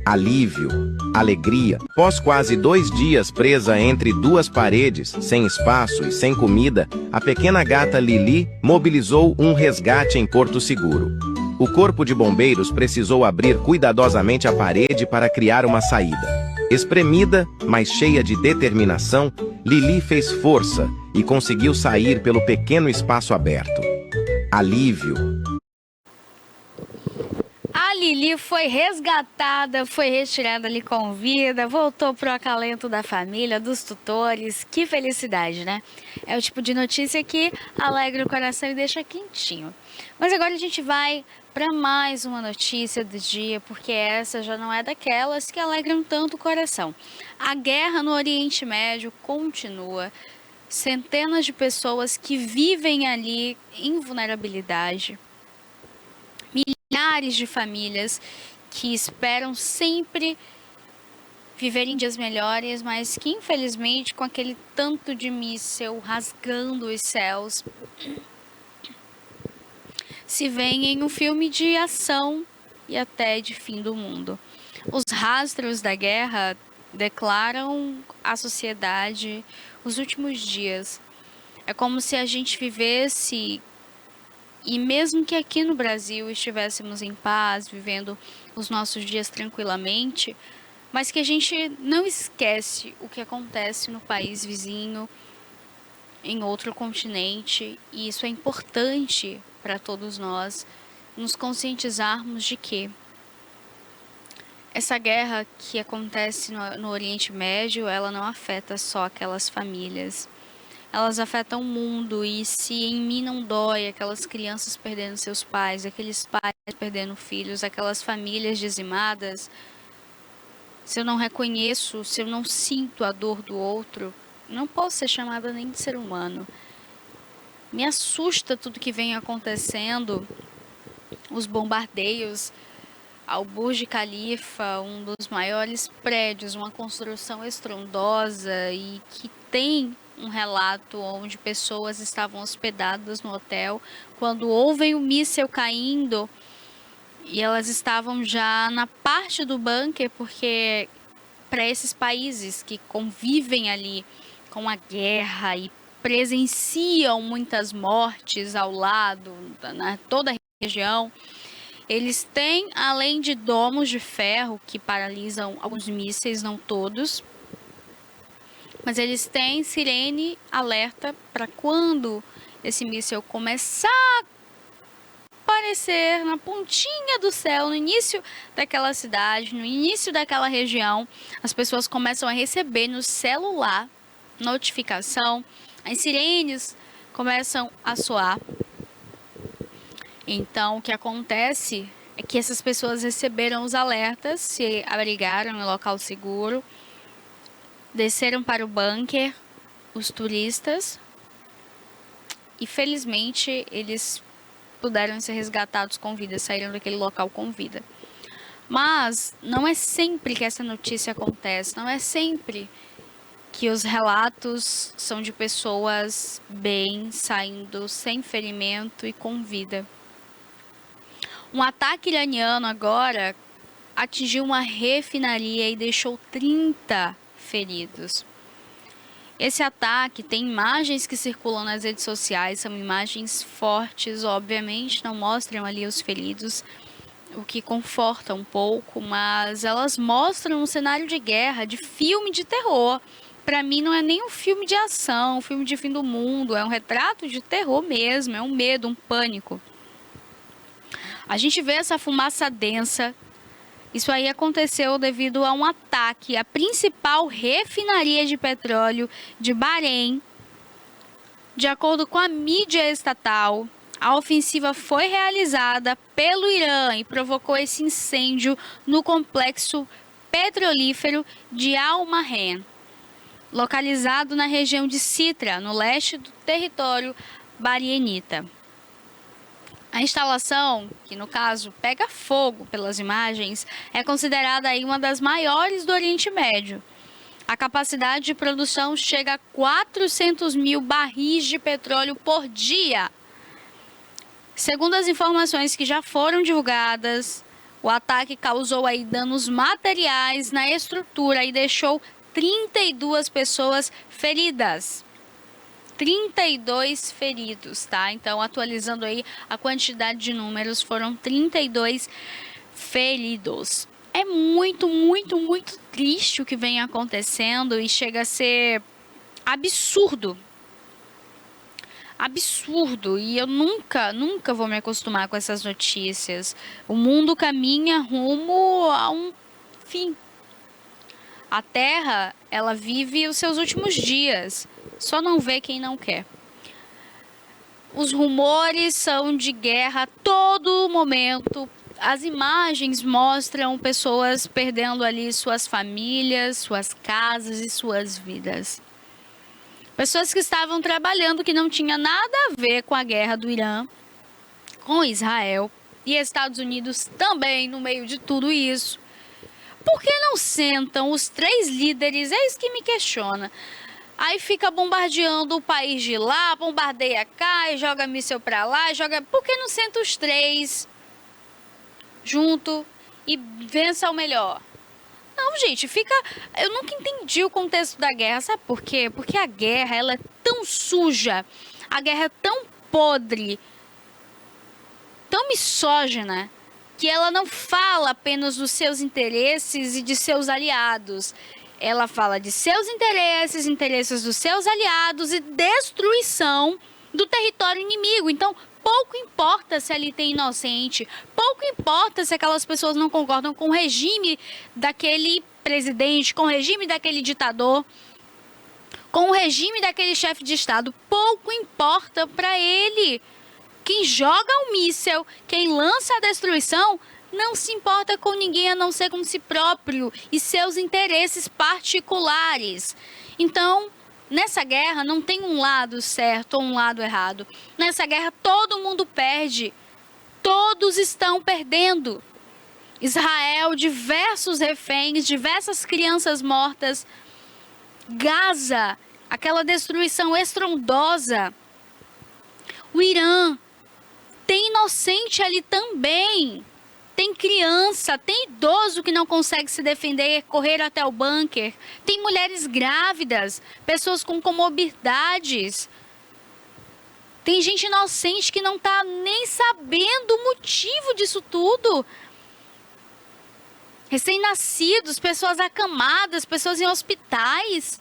Alívio, alegria. Após quase 2 dias presa entre duas paredes, sem espaço e sem comida, a pequena gata Lili mobilizou um resgate em Porto Seguro. O corpo de bombeiros precisou abrir cuidadosamente a parede para criar uma saída. Espremida, mas cheia de determinação, Lili fez força e conseguiu sair pelo pequeno espaço aberto. Alívio. A Lili foi resgatada, foi retirada ali com vida, voltou pro acalento da família, dos tutores. Que felicidade, né? É o tipo de notícia que alegra o coração e deixa quentinho. Mas agora a gente vai para mais uma notícia do dia, porque essa já não é daquelas que alegram tanto o coração. A guerra no Oriente Médio continua. Centenas de pessoas que vivem ali em vulnerabilidade. Milhares de famílias que esperam sempre viver em dias melhores, mas que infelizmente com aquele tanto de míssil rasgando os céus, se veem em um filme de ação e até de fim do mundo. Os rastros da guerra declaram à sociedade os últimos dias. É como se a gente vivesse, e mesmo que aqui no Brasil estivéssemos em paz, vivendo os nossos dias tranquilamente, mas que a gente não esquece o que acontece no país vizinho, em outro continente, e isso é importante para todos nós nos conscientizarmos de que essa guerra que acontece no Oriente Médio, ela não afeta só aquelas famílias. Elas afetam o mundo, e se em mim não dói aquelas crianças perdendo seus pais, aqueles pais perdendo filhos, aquelas famílias dizimadas, se eu não reconheço, se eu não sinto a dor do outro, não posso ser chamada nem de ser humano. Me assusta tudo que vem acontecendo, os bombardeios ao Burj Khalifa, um dos maiores prédios, uma construção estrondosa e que tem um relato onde pessoas estavam hospedadas no hotel quando ouvem o míssil caindo e elas estavam já na parte do bunker, porque para esses países que convivem ali com a guerra e presenciam muitas mortes ao lado, toda a região, eles têm, além de domos de ferro que paralisam alguns mísseis, não todos, mas eles têm sirene alerta para quando esse míssil começar a aparecer na pontinha do céu, no início daquela cidade, no início daquela região, as pessoas começam a receber no celular notificação, as sirenes começam a soar. Então, o que acontece é que essas pessoas receberam os alertas, se abrigaram em local seguro, desceram para o bunker, os turistas, e felizmente eles puderam ser resgatados com vida, saíram daquele local com vida. Mas não é sempre que essa notícia acontece, não é sempre que os relatos são de pessoas bem, saindo sem ferimento e com vida. Um ataque iraniano agora atingiu uma refinaria e deixou 30 feridos. Esse ataque tem imagens que circulam nas redes sociais, são imagens fortes, obviamente não mostram ali os feridos, o que conforta um pouco, mas elas mostram um cenário de guerra, de filme de terror. Para mim não é nem um filme de ação, um filme de fim do mundo, é um retrato de terror mesmo, é um medo, um pânico. A gente vê essa fumaça densa. Isso aí aconteceu devido a um ataque à principal refinaria de petróleo de Bahrein. De acordo com a mídia estatal, a ofensiva foi realizada pelo Irã e provocou esse incêndio no complexo petrolífero de Al Mahen. localizado na região de Sitra, no leste do território barienita. A instalação, que no caso pega fogo pelas imagens, é considerada aí uma das maiores do Oriente Médio. A capacidade de produção chega a 400 mil barris de petróleo por dia. Segundo as informações que já foram divulgadas, o ataque causou aí danos materiais na estrutura e deixou 32 pessoas feridas. 32 feridos, tá? Então, atualizando aí a quantidade de números, foram 32 feridos. É muito, muito, muito triste o que vem acontecendo e chega a ser absurdo. Absurdo. E eu nunca vou me acostumar com essas notícias. O mundo caminha rumo a um fim. A Terra, ela vive os seus últimos dias. Só não vê quem não quer. Os rumores são de guerra a todo momento. As imagens mostram pessoas perdendo ali suas famílias, suas casas e suas vidas. Pessoas que estavam trabalhando que não tinha nada a ver com a guerra do Irã, com Israel e Estados Unidos também no meio de tudo isso. Por que não sentam os 3 líderes? É isso que me questiona. Aí fica bombardeando o país de lá, bombardeia cá, e joga míssil pra lá, joga... Por que não senta os 3 junto e vença o melhor? Não, gente, fica... Eu nunca entendi o contexto da guerra, sabe por quê? Porque a guerra, ela é tão suja, a guerra é tão podre, tão misógina, que ela não fala apenas dos seus interesses e de seus aliados. Ela fala de seus interesses, interesses dos seus aliados e destruição do território inimigo. Então, pouco importa se ali tem inocente, pouco importa se aquelas pessoas não concordam com o regime daquele presidente, com o regime daquele ditador, com o regime daquele chefe de Estado. Pouco importa para ele. Quem joga o míssel, quem lança a destruição, não se importa com ninguém a não ser com si próprio e seus interesses particulares. Então, nessa guerra não tem um lado certo ou um lado errado. Nessa guerra todo mundo perde. Todos estão perdendo. Israel, diversos reféns, diversas crianças mortas. Gaza, aquela destruição estrondosa. O Irã, tem inocente ali também. Tem criança, tem idoso que não consegue se defender, correr até o bunker. Tem mulheres grávidas, pessoas com comorbidades. Tem gente inocente que não está nem sabendo o motivo disso tudo. Recém-nascidos, pessoas acamadas, pessoas em hospitais.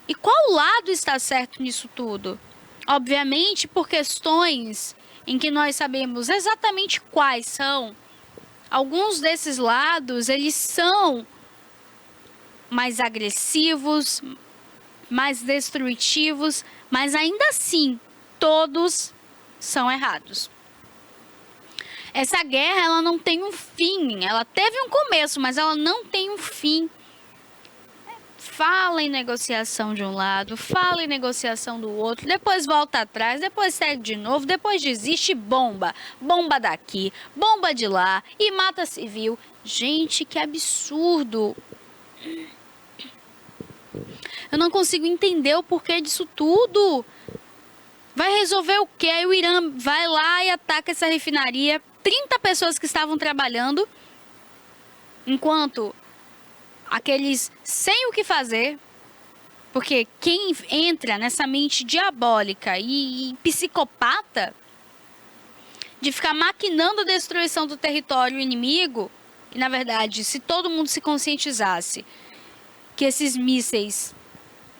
E qual lado está certo nisso tudo? Obviamente, por questões em que nós sabemos exatamente quais são. Alguns desses lados, eles são mais agressivos, mais destrutivos, mas ainda assim, todos são errados. Essa guerra, ela não tem um fim. Ela teve um começo, mas ela não tem um fim. Fala em negociação de um lado, fala em negociação do outro, depois volta atrás, depois segue de novo, depois desiste, bomba. Bomba daqui, bomba de lá e mata civil. Gente, que absurdo. Eu não consigo entender o porquê disso tudo. Vai resolver o quê? Aí o Irã vai lá e ataca essa refinaria. 30 pessoas que estavam trabalhando, enquanto aqueles sem o que fazer, porque quem entra nessa mente diabólica e psicopata de ficar maquinando a destruição do território inimigo, e na verdade, se todo mundo se conscientizasse que esses mísseis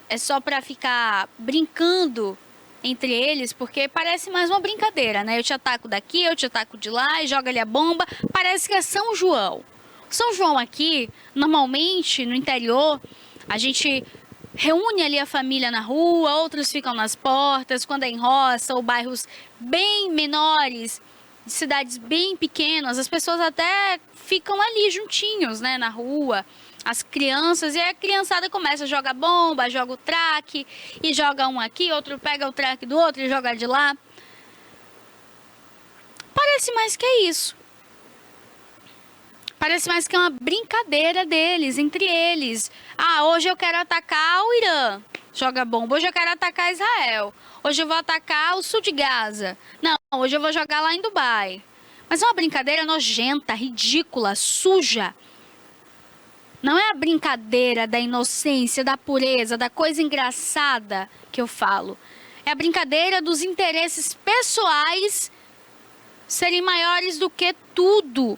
é só para ficar brincando entre eles, porque parece mais uma brincadeira, né? Eu te ataco daqui, eu te ataco de lá, e joga ali a bomba, parece que é São João. São João aqui, normalmente no interior, a gente reúne ali a família na rua, outros ficam nas portas, quando é em roça ou bairros bem menores, cidades bem pequenas, as pessoas até ficam ali juntinhos, né, na rua, as crianças, e aí a criançada começa a jogar bomba, joga o traque, e joga um aqui, outro pega o traque do outro e joga de lá. Parece mais que é isso. Parece mais que é uma brincadeira deles, entre eles. Ah, hoje eu quero atacar o Irã, joga bomba. Hoje eu quero atacar Israel. Hoje eu vou atacar o sul de Gaza. Não, hoje eu vou jogar lá em Dubai. Mas é uma brincadeira nojenta, ridícula, suja. Não é a brincadeira da inocência, da pureza, da coisa engraçada que eu falo. É a brincadeira dos interesses pessoais serem maiores do que tudo.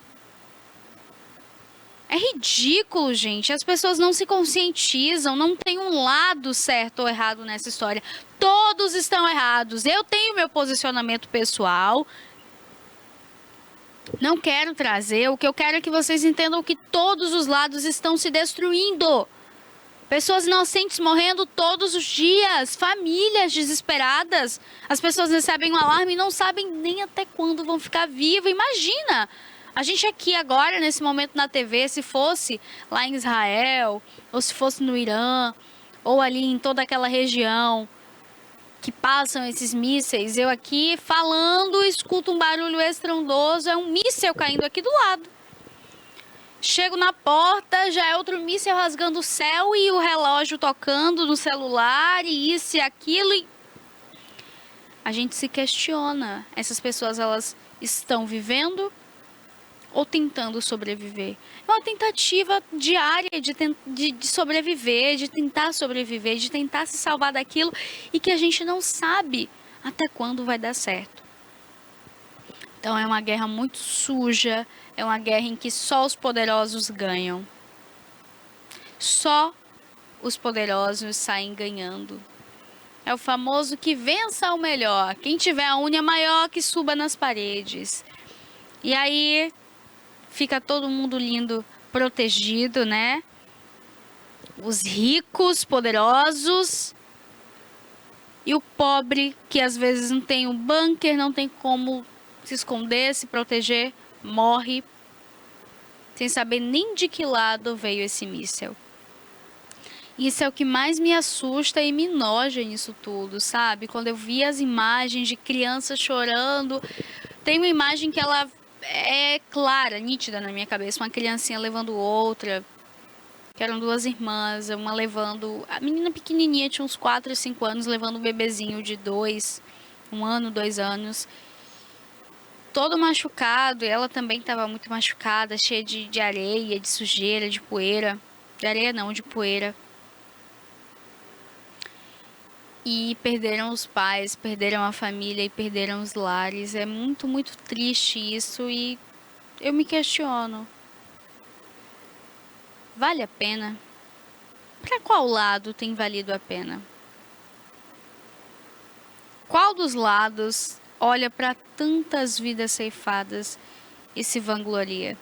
É ridículo, gente. As pessoas não se conscientizam, não tem um lado certo ou errado nessa história. Todos estão errados. Eu tenho meu posicionamento pessoal. Não quero trazer. O que eu quero é que vocês entendam que todos os lados estão se destruindo. Pessoas inocentes morrendo todos os dias. Famílias desesperadas. As pessoas recebem um alarme e não sabem nem até quando vão ficar vivas. Imagina! A gente aqui agora, nesse momento na TV, se fosse lá em Israel, ou se fosse no Irã, ou ali em toda aquela região que passam esses mísseis, eu aqui falando, escuto um barulho estrondoso, é um míssel caindo aqui do lado. Chego na porta, já é outro míssel rasgando o céu e o relógio tocando no celular, e isso e aquilo. E a gente se questiona. Essas pessoas, elas estão vivendo ou tentando sobreviver? É uma tentativa diária de sobreviver, de tentar sobreviver, de tentar se salvar daquilo e que a gente não sabe até quando vai dar certo. Então é uma guerra muito suja, é uma guerra em que só os poderosos ganham. Só os poderosos saem ganhando. É o famoso que vença o melhor. Quem tiver a unha maior que suba nas paredes. E aí fica todo mundo lindo, protegido, né? Os ricos, poderosos. E o pobre, que às vezes não tem um bunker, não tem como se esconder, se proteger, morre sem saber nem de que lado veio esse míssel. Isso é o que mais me assusta e me noja nisso tudo, sabe? Quando eu vi as imagens de crianças chorando, tem uma imagem que ela é clara, nítida na minha cabeça, uma criancinha levando outra, que eram duas irmãs, uma levando, a menina pequenininha, tinha uns 4, 5 anos, levando um bebezinho de 1 ano, 2 anos, todo machucado, e ela também estava muito machucada, cheia de areia, de sujeira, de poeira, de areia não, de poeira. E perderam os pais, perderam a família e perderam os lares. É muito, muito triste isso e eu me questiono. Vale a pena? Para qual lado tem valido a pena? Qual dos lados olha para tantas vidas ceifadas e se vangloria?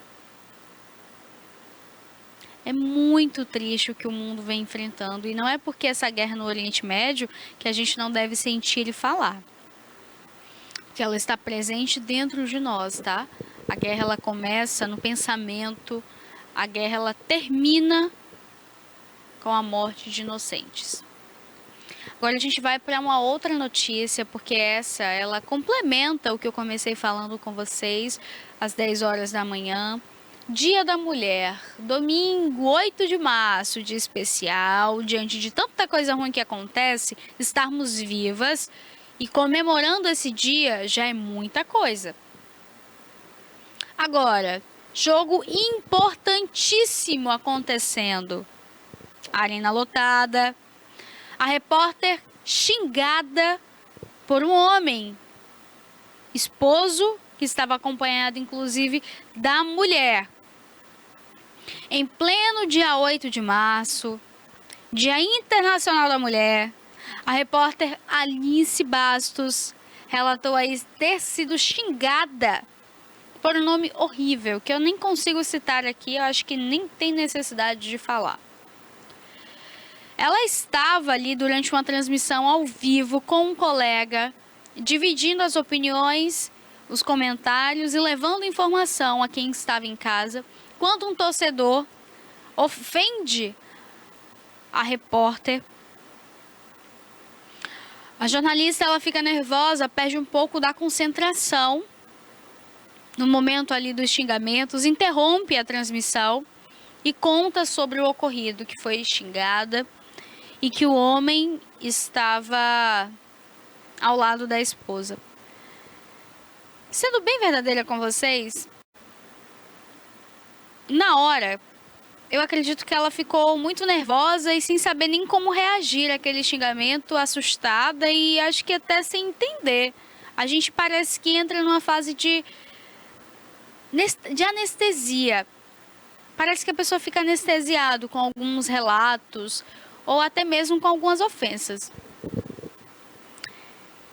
É muito triste o que o mundo vem enfrentando. E não é porque essa guerra no Oriente Médio que a gente não deve sentir e falar. Porque ela está presente dentro de nós, tá? A guerra, ela começa no pensamento. A guerra, ela termina com a morte de inocentes. Agora a gente vai para uma outra notícia, porque essa, ela complementa o que eu comecei falando com vocês às 10 horas da manhã. Dia da Mulher, domingo 8 de março, dia especial, diante de tanta coisa ruim que acontece, estarmos vivas e comemorando esse dia já é muita coisa. Agora, jogo importantíssimo acontecendo. Arena lotada, a repórter xingada por um homem, esposo, que estava acompanhado inclusive da mulher. Em pleno dia 8 de março, Dia Internacional da Mulher, a repórter Alice Bastos relatou aí ter sido xingada por um nome horrível, que eu nem consigo citar aqui, eu acho que nem tem necessidade de falar. Ela estava ali durante uma transmissão ao vivo com um colega, dividindo as opiniões, os comentários e levando informação a quem estava em casa, quando um torcedor ofende a repórter. A jornalista, ela fica nervosa, perde um pouco da concentração no momento ali dos xingamentos, interrompe a transmissão e conta sobre o ocorrido, que foi xingada e que o homem estava ao lado da esposa. Sendo bem verdadeira com vocês, na hora, eu acredito que ela ficou muito nervosa e sem saber nem como reagir àquele xingamento, assustada e acho que até sem entender. A gente parece que entra numa fase de anestesia. Parece que a pessoa fica anestesiada com alguns relatos ou até mesmo com algumas ofensas.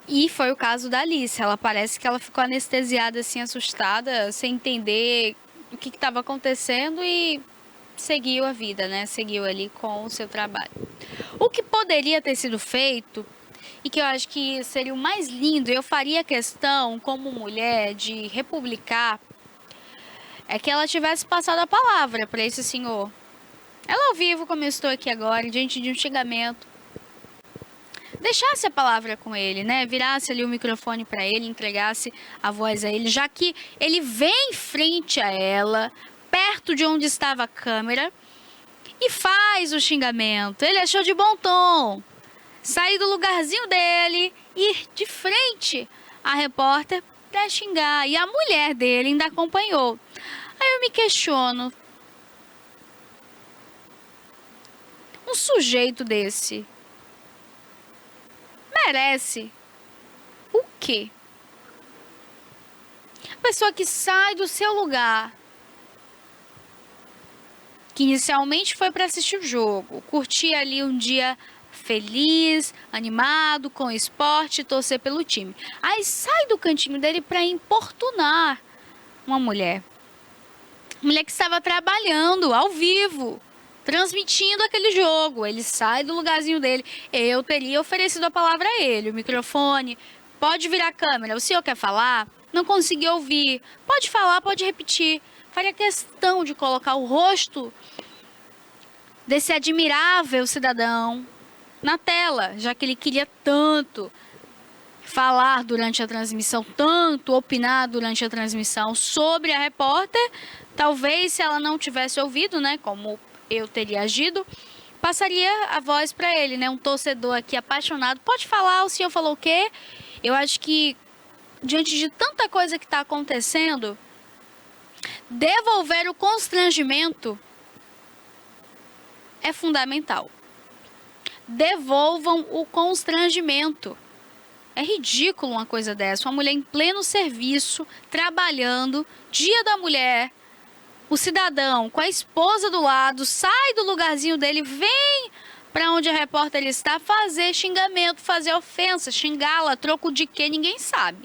E foi o caso da Alice. Ela parece que ela ficou anestesiada, assim, assustada, sem entender o que estava acontecendo e seguiu a vida, né? Seguiu ali com o seu trabalho. O que poderia ter sido feito, e que eu acho que seria o mais lindo, eu faria questão, como mulher, de republicar, é que ela tivesse passado a palavra para esse senhor. Ela ao vivo, como eu estou aqui agora, diante de um xingamento, deixasse a palavra com ele, né? Virasse ali o microfone para ele, entregasse a voz a ele, já que ele vem em frente a ela, perto de onde estava a câmera, e faz o xingamento. Ele achou de bom tom sair do lugarzinho dele, ir de frente à repórter para xingar. E a mulher dele ainda acompanhou. Aí eu me questiono, um sujeito desse merece o quê? A pessoa que sai do seu lugar, que inicialmente foi para assistir o jogo, curtir ali um dia feliz, animado, com esporte, torcer pelo time. Aí sai do cantinho dele para importunar uma mulher. Mulher que estava trabalhando ao vivo, transmitindo aquele jogo. Ele sai do lugarzinho dele. Eu teria oferecido a palavra a ele, o microfone. Pode virar a câmera. O senhor quer falar? Não consegui ouvir. Pode falar, pode repetir. Faria questão de colocar o rosto desse admirável cidadão na tela, já que ele queria tanto falar durante a transmissão, tanto opinar durante a transmissão sobre a repórter. Talvez, se ela não tivesse ouvido, né, como eu teria agido, passaria a voz para ele, né, um torcedor aqui apaixonado. Pode falar, o senhor falou o quê? Eu acho que, diante de tanta coisa que está acontecendo, devolver o constrangimento é fundamental. Devolvam o constrangimento. É ridículo uma coisa dessa. Uma mulher em pleno serviço, trabalhando, Dia da Mulher, o cidadão com a esposa do lado, sai do lugarzinho dele, vem para onde a repórter está fazer xingamento, fazer ofensa, xingá-la, troco de quê, ninguém sabe.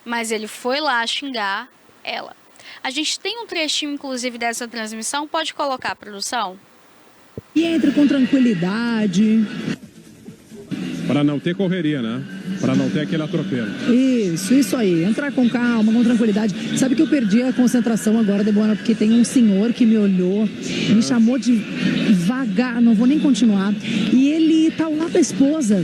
Mas ele foi lá xingar ela. A gente tem um trechinho, inclusive, dessa transmissão. Pode colocar, produção? E entre com tranquilidade. Para não ter correria, né? Para não ter aquele atropelo. Isso aí. Entrar com calma, com tranquilidade. Sabe que eu perdi a concentração agora, Debora, porque tem um senhor que me olhou, me chamou de vagar, não vou nem continuar. E ele tá ao lado da esposa.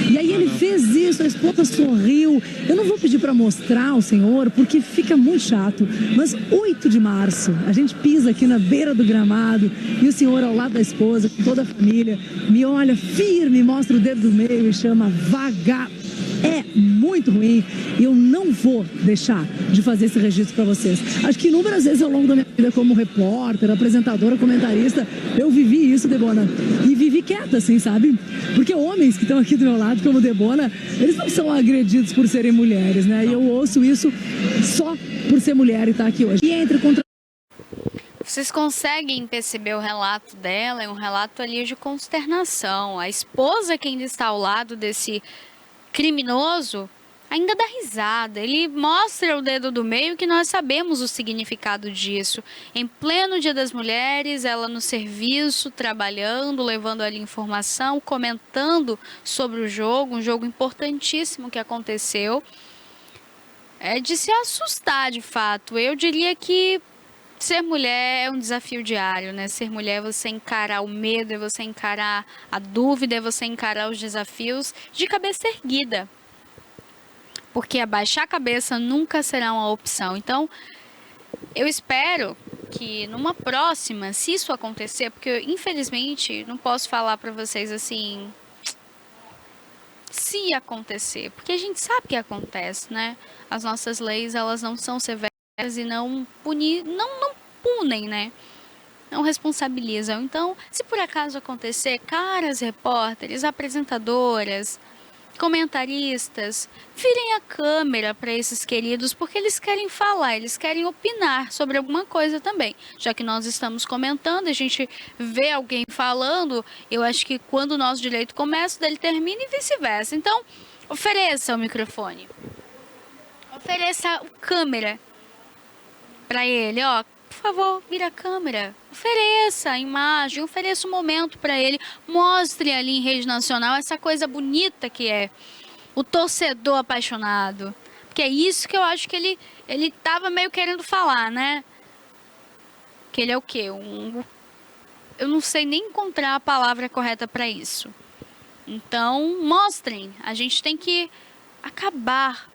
E aí ele fez isso, a esposa sorriu. Eu não vou pedir para mostrar ao senhor, porque fica muito chato. Mas 8 de março, a gente pisa aqui na beira do gramado e o senhor ao lado da esposa, com toda a família, me olha firme, mostra o dedo do meio e chama vagar. É muito ruim e eu não vou deixar de fazer esse registro para vocês. Acho que inúmeras vezes ao longo da minha vida como repórter, apresentadora, comentarista, eu vivi isso, Debona. E vivi quieta, assim, sabe? Porque homens que estão aqui do meu lado, como Debona, eles não são agredidos por serem mulheres, né? E eu ouço isso só por ser mulher e estar aqui hoje. E entre contra... Vocês conseguem perceber o relato dela? É um relato ali de consternação. A esposa que ainda está ao lado desse criminoso ainda dá risada. Ele mostra o dedo do meio, que nós sabemos o significado disso. Em pleno Dia das Mulheres, ela no serviço, trabalhando, levando ali informação, comentando sobre o jogo, um jogo importantíssimo que aconteceu. É de se assustar, de fato. Eu diria que Ser mulher é um desafio diário, né? Ser mulher é você encarar o medo, é você encarar a dúvida, é você encarar os desafios de cabeça erguida. Porque abaixar a cabeça nunca será uma opção. Então, eu espero que numa próxima, se isso acontecer, porque eu, infelizmente, não posso falar para vocês assim, se acontecer, porque a gente sabe que acontece, né? As nossas leis, elas não são severas e não punem, né? Não responsabilizam. Então, se por acaso acontecer, caras repórteres, apresentadoras, comentaristas, virem a câmera para esses queridos, porque eles querem falar, eles querem opinar sobre alguma coisa também. Já que nós estamos comentando, a gente vê alguém falando, eu acho que quando o nosso direito começa, dele termina e vice-versa. Então, ofereça o microfone. Ofereça a câmera para ele, ó. Por favor, vira a câmera, ofereça a imagem, ofereça um momento para ele, mostre ali em rede nacional essa coisa bonita que é o torcedor apaixonado. Porque é isso que eu acho que ele tava meio querendo falar, né? Que ele é o quê? Eu não sei nem encontrar a palavra correta para isso. Então, mostrem. A gente tem que acabar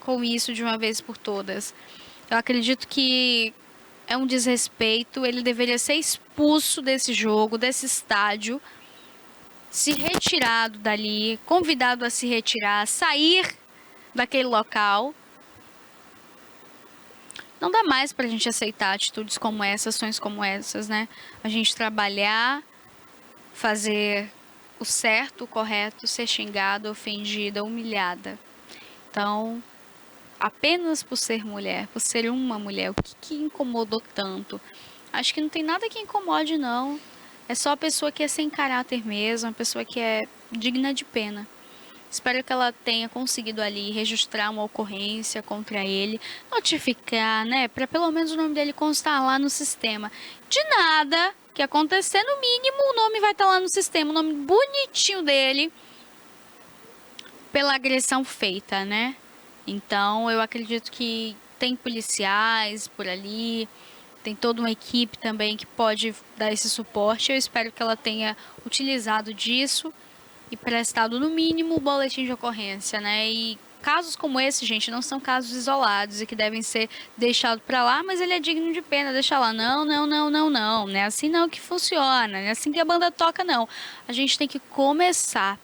com isso de uma vez por todas. Eu acredito que é um desrespeito, ele deveria ser expulso desse jogo, desse estádio, se retirado dali, convidado a se retirar, sair daquele local. Não dá mais pra gente aceitar atitudes como essas, ações como essas, né? A gente trabalhar, fazer o certo, o correto, ser xingada, ofendida, humilhada. Então, apenas por ser mulher, por ser uma mulher, o que incomodou tanto? Acho que não tem nada que incomode, não. É só a pessoa que é sem caráter mesmo, a pessoa que é digna de pena. Espero que ela tenha conseguido ali registrar uma ocorrência contra ele, notificar, né, para pelo menos o nome dele constar lá no sistema. De nada que acontecer, no mínimo o nome vai estar lá no sistema, o nome bonitinho dele, pela agressão feita, né? Então, eu acredito que tem policiais por ali, tem toda uma equipe também que pode dar esse suporte. Eu espero que ela tenha utilizado disso e prestado, no mínimo, o boletim de ocorrência, né? E casos como esse, gente, não são casos isolados e que devem ser deixados para lá, mas ele é digno de pena, deixa lá. Não, não, não, não, não. Não é assim não que funciona, não é assim que a banda toca, não. A gente tem que começar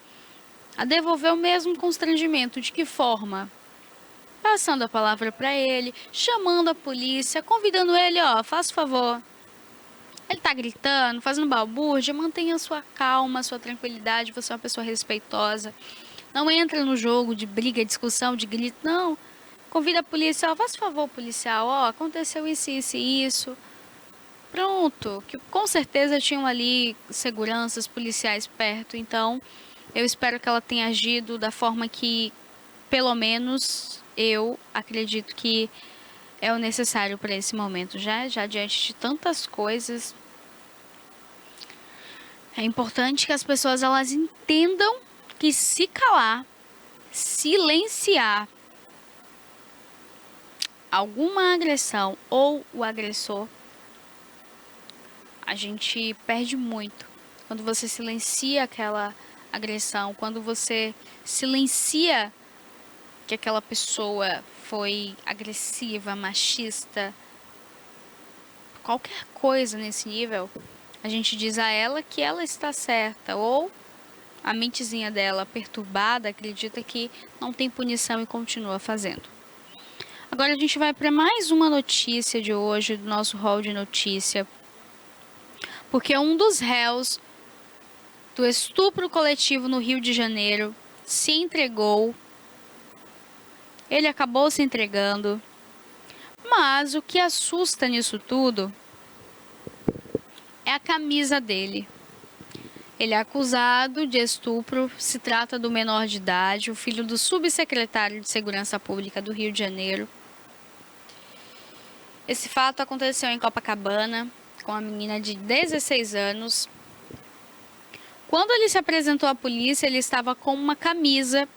a devolver o mesmo constrangimento. De que forma? Passando a palavra para ele, chamando a polícia, convidando ele, ó, faça favor. Ele tá gritando, fazendo balbúrdia, mantenha a sua calma, a sua tranquilidade, você é uma pessoa respeitosa. Não entra no jogo de briga, discussão, de grito, não. Convida a polícia, ó, faça favor, policial, ó, aconteceu isso, isso e isso. Pronto, que com certeza tinham ali seguranças, policiais perto, então eu espero que ela tenha agido da forma que, pelo menos, eu acredito que é o necessário para esse momento. Já diante de tantas coisas, é importante que as pessoas elas entendam que se calar, silenciar alguma agressão ou o agressor, a gente perde muito. Quando você silencia aquela agressão, quando você silencia que aquela pessoa foi agressiva, machista, qualquer coisa nesse nível, a gente diz a ela que ela está certa, ou a mentezinha dela perturbada acredita que não tem punição e continua fazendo. Agora a gente vai para mais uma notícia de hoje, do nosso hall de notícia, porque um dos réus do estupro coletivo no Rio de Janeiro se entregou. Ele acabou se entregando, mas o que assusta nisso tudo é a camisa dele. Ele é acusado de estupro, se trata do menor de idade, o filho do subsecretário de Segurança Pública do Rio de Janeiro. Esse fato aconteceu em Copacabana, com a menina de 16 anos. Quando ele se apresentou à polícia, ele estava com uma camisa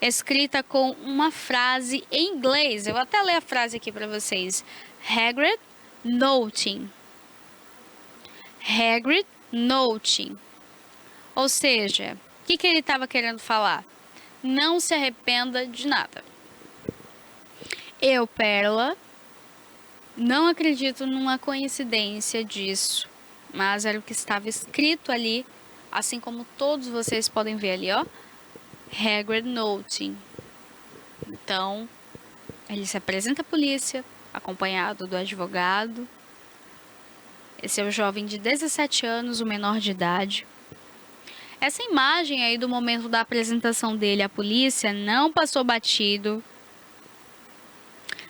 escrita com uma frase em inglês. Eu vou até ler a frase aqui para vocês. Hagrid, noting. Hagrid noting. Ou seja, o que ele estava querendo falar? Não se arrependa de nada. Eu, Pérola, não acredito numa coincidência disso, mas era o que estava escrito ali, assim como todos vocês podem ver ali, ó. Hagrid noting. Então, ele se apresenta à polícia, acompanhado do advogado. Esse é o jovem de 17 anos, o menor de idade. Essa imagem aí do momento da apresentação dele à polícia não passou batido.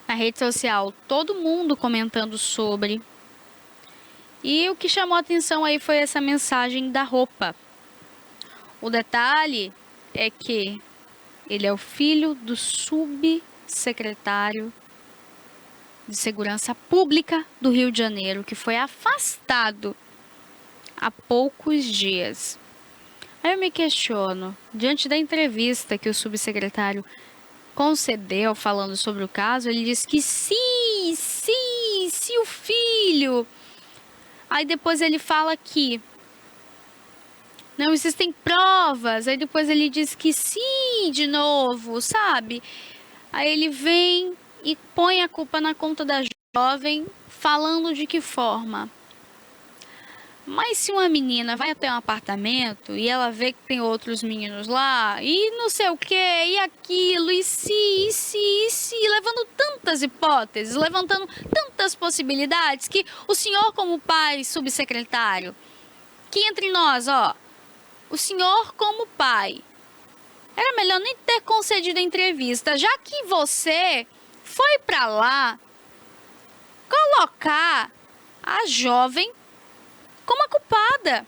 Na rede social, todo mundo comentando sobre. E o que chamou a atenção aí foi essa mensagem da roupa. O detalhe é que ele é o filho do subsecretário de Segurança Pública do Rio de Janeiro, que foi afastado há poucos dias. Aí eu me questiono, diante da entrevista que o subsecretário concedeu falando sobre o caso, ele disse que sim, o filho. Aí depois ele fala que não existem provas. Aí depois ele diz que sim de novo, sabe? Aí ele vem e põe a culpa na conta da jovem, falando de que forma? Mas se uma menina vai até um apartamento e ela vê que tem outros meninos lá, e não sei o que, e aquilo, e se, levando tantas hipóteses, levantando tantas possibilidades, que o senhor como pai subsecretário, que entre nós, ó, o senhor como pai, era melhor nem ter concedido a entrevista, já que você foi pra lá colocar a jovem como a culpada.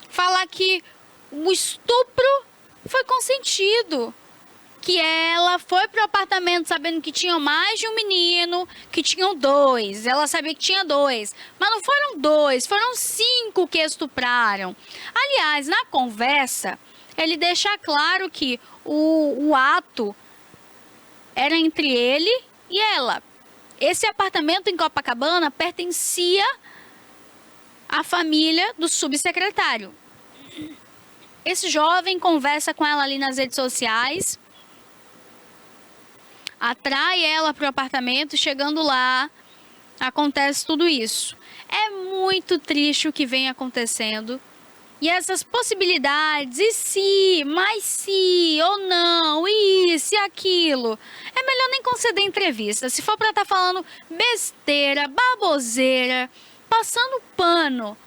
Falar que o estupro foi consentido. Que ela foi pro apartamento sabendo que tinha mais de um menino, que tinham 2. Ela sabia que tinha 2. Mas não foram 2, foram 5 que estupraram. Aliás, na conversa, ele deixa claro que o ato era entre ele e ela. Esse apartamento em Copacabana pertencia à família do subsecretário. Esse jovem conversa com ela ali nas redes sociais, atrai ela para o apartamento, chegando lá, acontece tudo isso. É muito triste o que vem acontecendo. E essas possibilidades, e se, mas se, ou não, isso e aquilo. É melhor nem conceder entrevista. Se for para estar falando besteira, baboseira, passando pano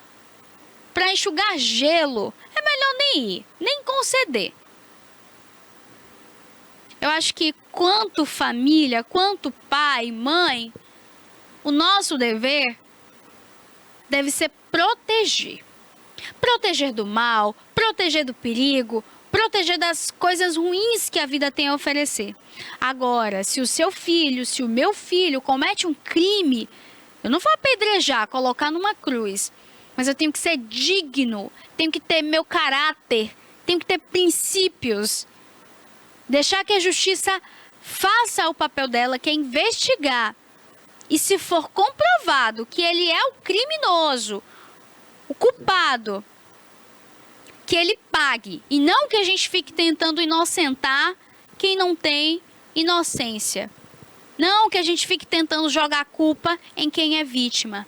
para enxugar gelo, é melhor nem ir, nem conceder. Eu acho que quanto família, quanto pai, mãe, o nosso dever deve ser proteger. Proteger do mal, proteger do perigo, proteger das coisas ruins que a vida tem a oferecer. Agora, se o seu filho, se o meu filho comete um crime, eu não vou apedrejar, colocar numa cruz, mas eu tenho que ser digno, tenho que ter meu caráter, tenho que ter princípios. Deixar que a justiça faça o papel dela, que é investigar. E se for comprovado que ele é o criminoso, o culpado, que ele pague. E não que a gente fique tentando inocentar quem não tem inocência. Não que a gente fique tentando jogar a culpa em quem é vítima.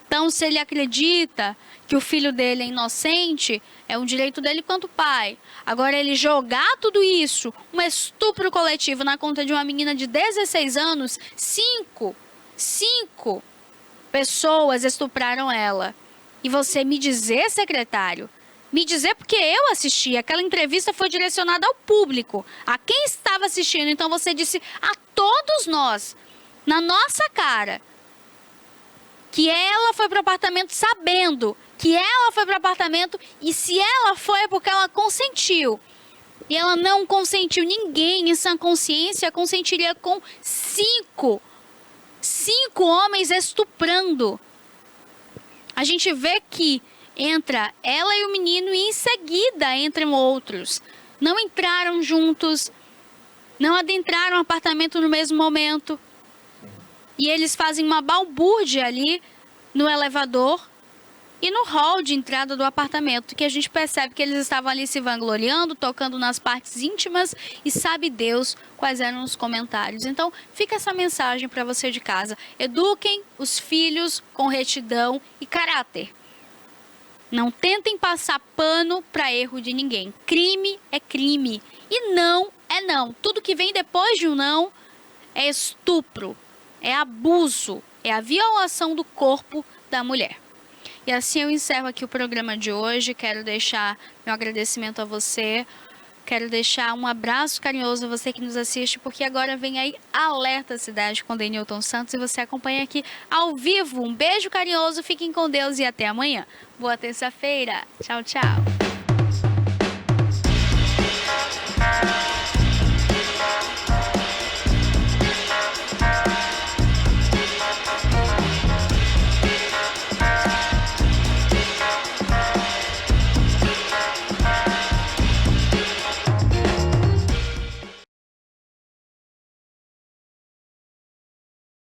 Então, se ele acredita que o filho dele é inocente, é um direito dele quanto pai. Agora, ele jogar tudo isso, um estupro coletivo na conta de uma menina de 16 anos, 5 pessoas estupraram ela. E você me dizer, secretário, me dizer porque eu assisti, aquela entrevista foi direcionada ao público, a quem estava assistindo. Então você disse a todos nós, na nossa cara, que ela foi para o apartamento sabendo que ela foi para o apartamento, e se ela foi é porque ela consentiu. E ela não consentiu. Ninguém em sã consciência consentiria com 5 homens estuprando. A gente vê que entra ela e o menino e em seguida entram outros. Não entraram juntos, não adentraram o apartamento no mesmo momento. E eles fazem uma balbúrdia ali no elevador e no hall de entrada do apartamento, que a gente percebe que eles estavam ali se vangloriando, tocando nas partes íntimas e sabe Deus quais eram os comentários. Então, fica essa mensagem para você de casa. Eduquem os filhos com retidão e caráter. Não tentem passar pano para erro de ninguém. Crime é crime e não é não. Tudo que vem depois de um não é estupro, é abuso, é a violação do corpo da mulher. E assim eu encerro aqui o programa de hoje. Quero deixar meu agradecimento a você. Quero deixar um abraço carinhoso a você que nos assiste, porque agora vem aí Alerta Cidade com Denilton Santos e você acompanha aqui ao vivo. Um beijo carinhoso, fiquem com Deus e até amanhã. Boa terça-feira. Tchau, tchau.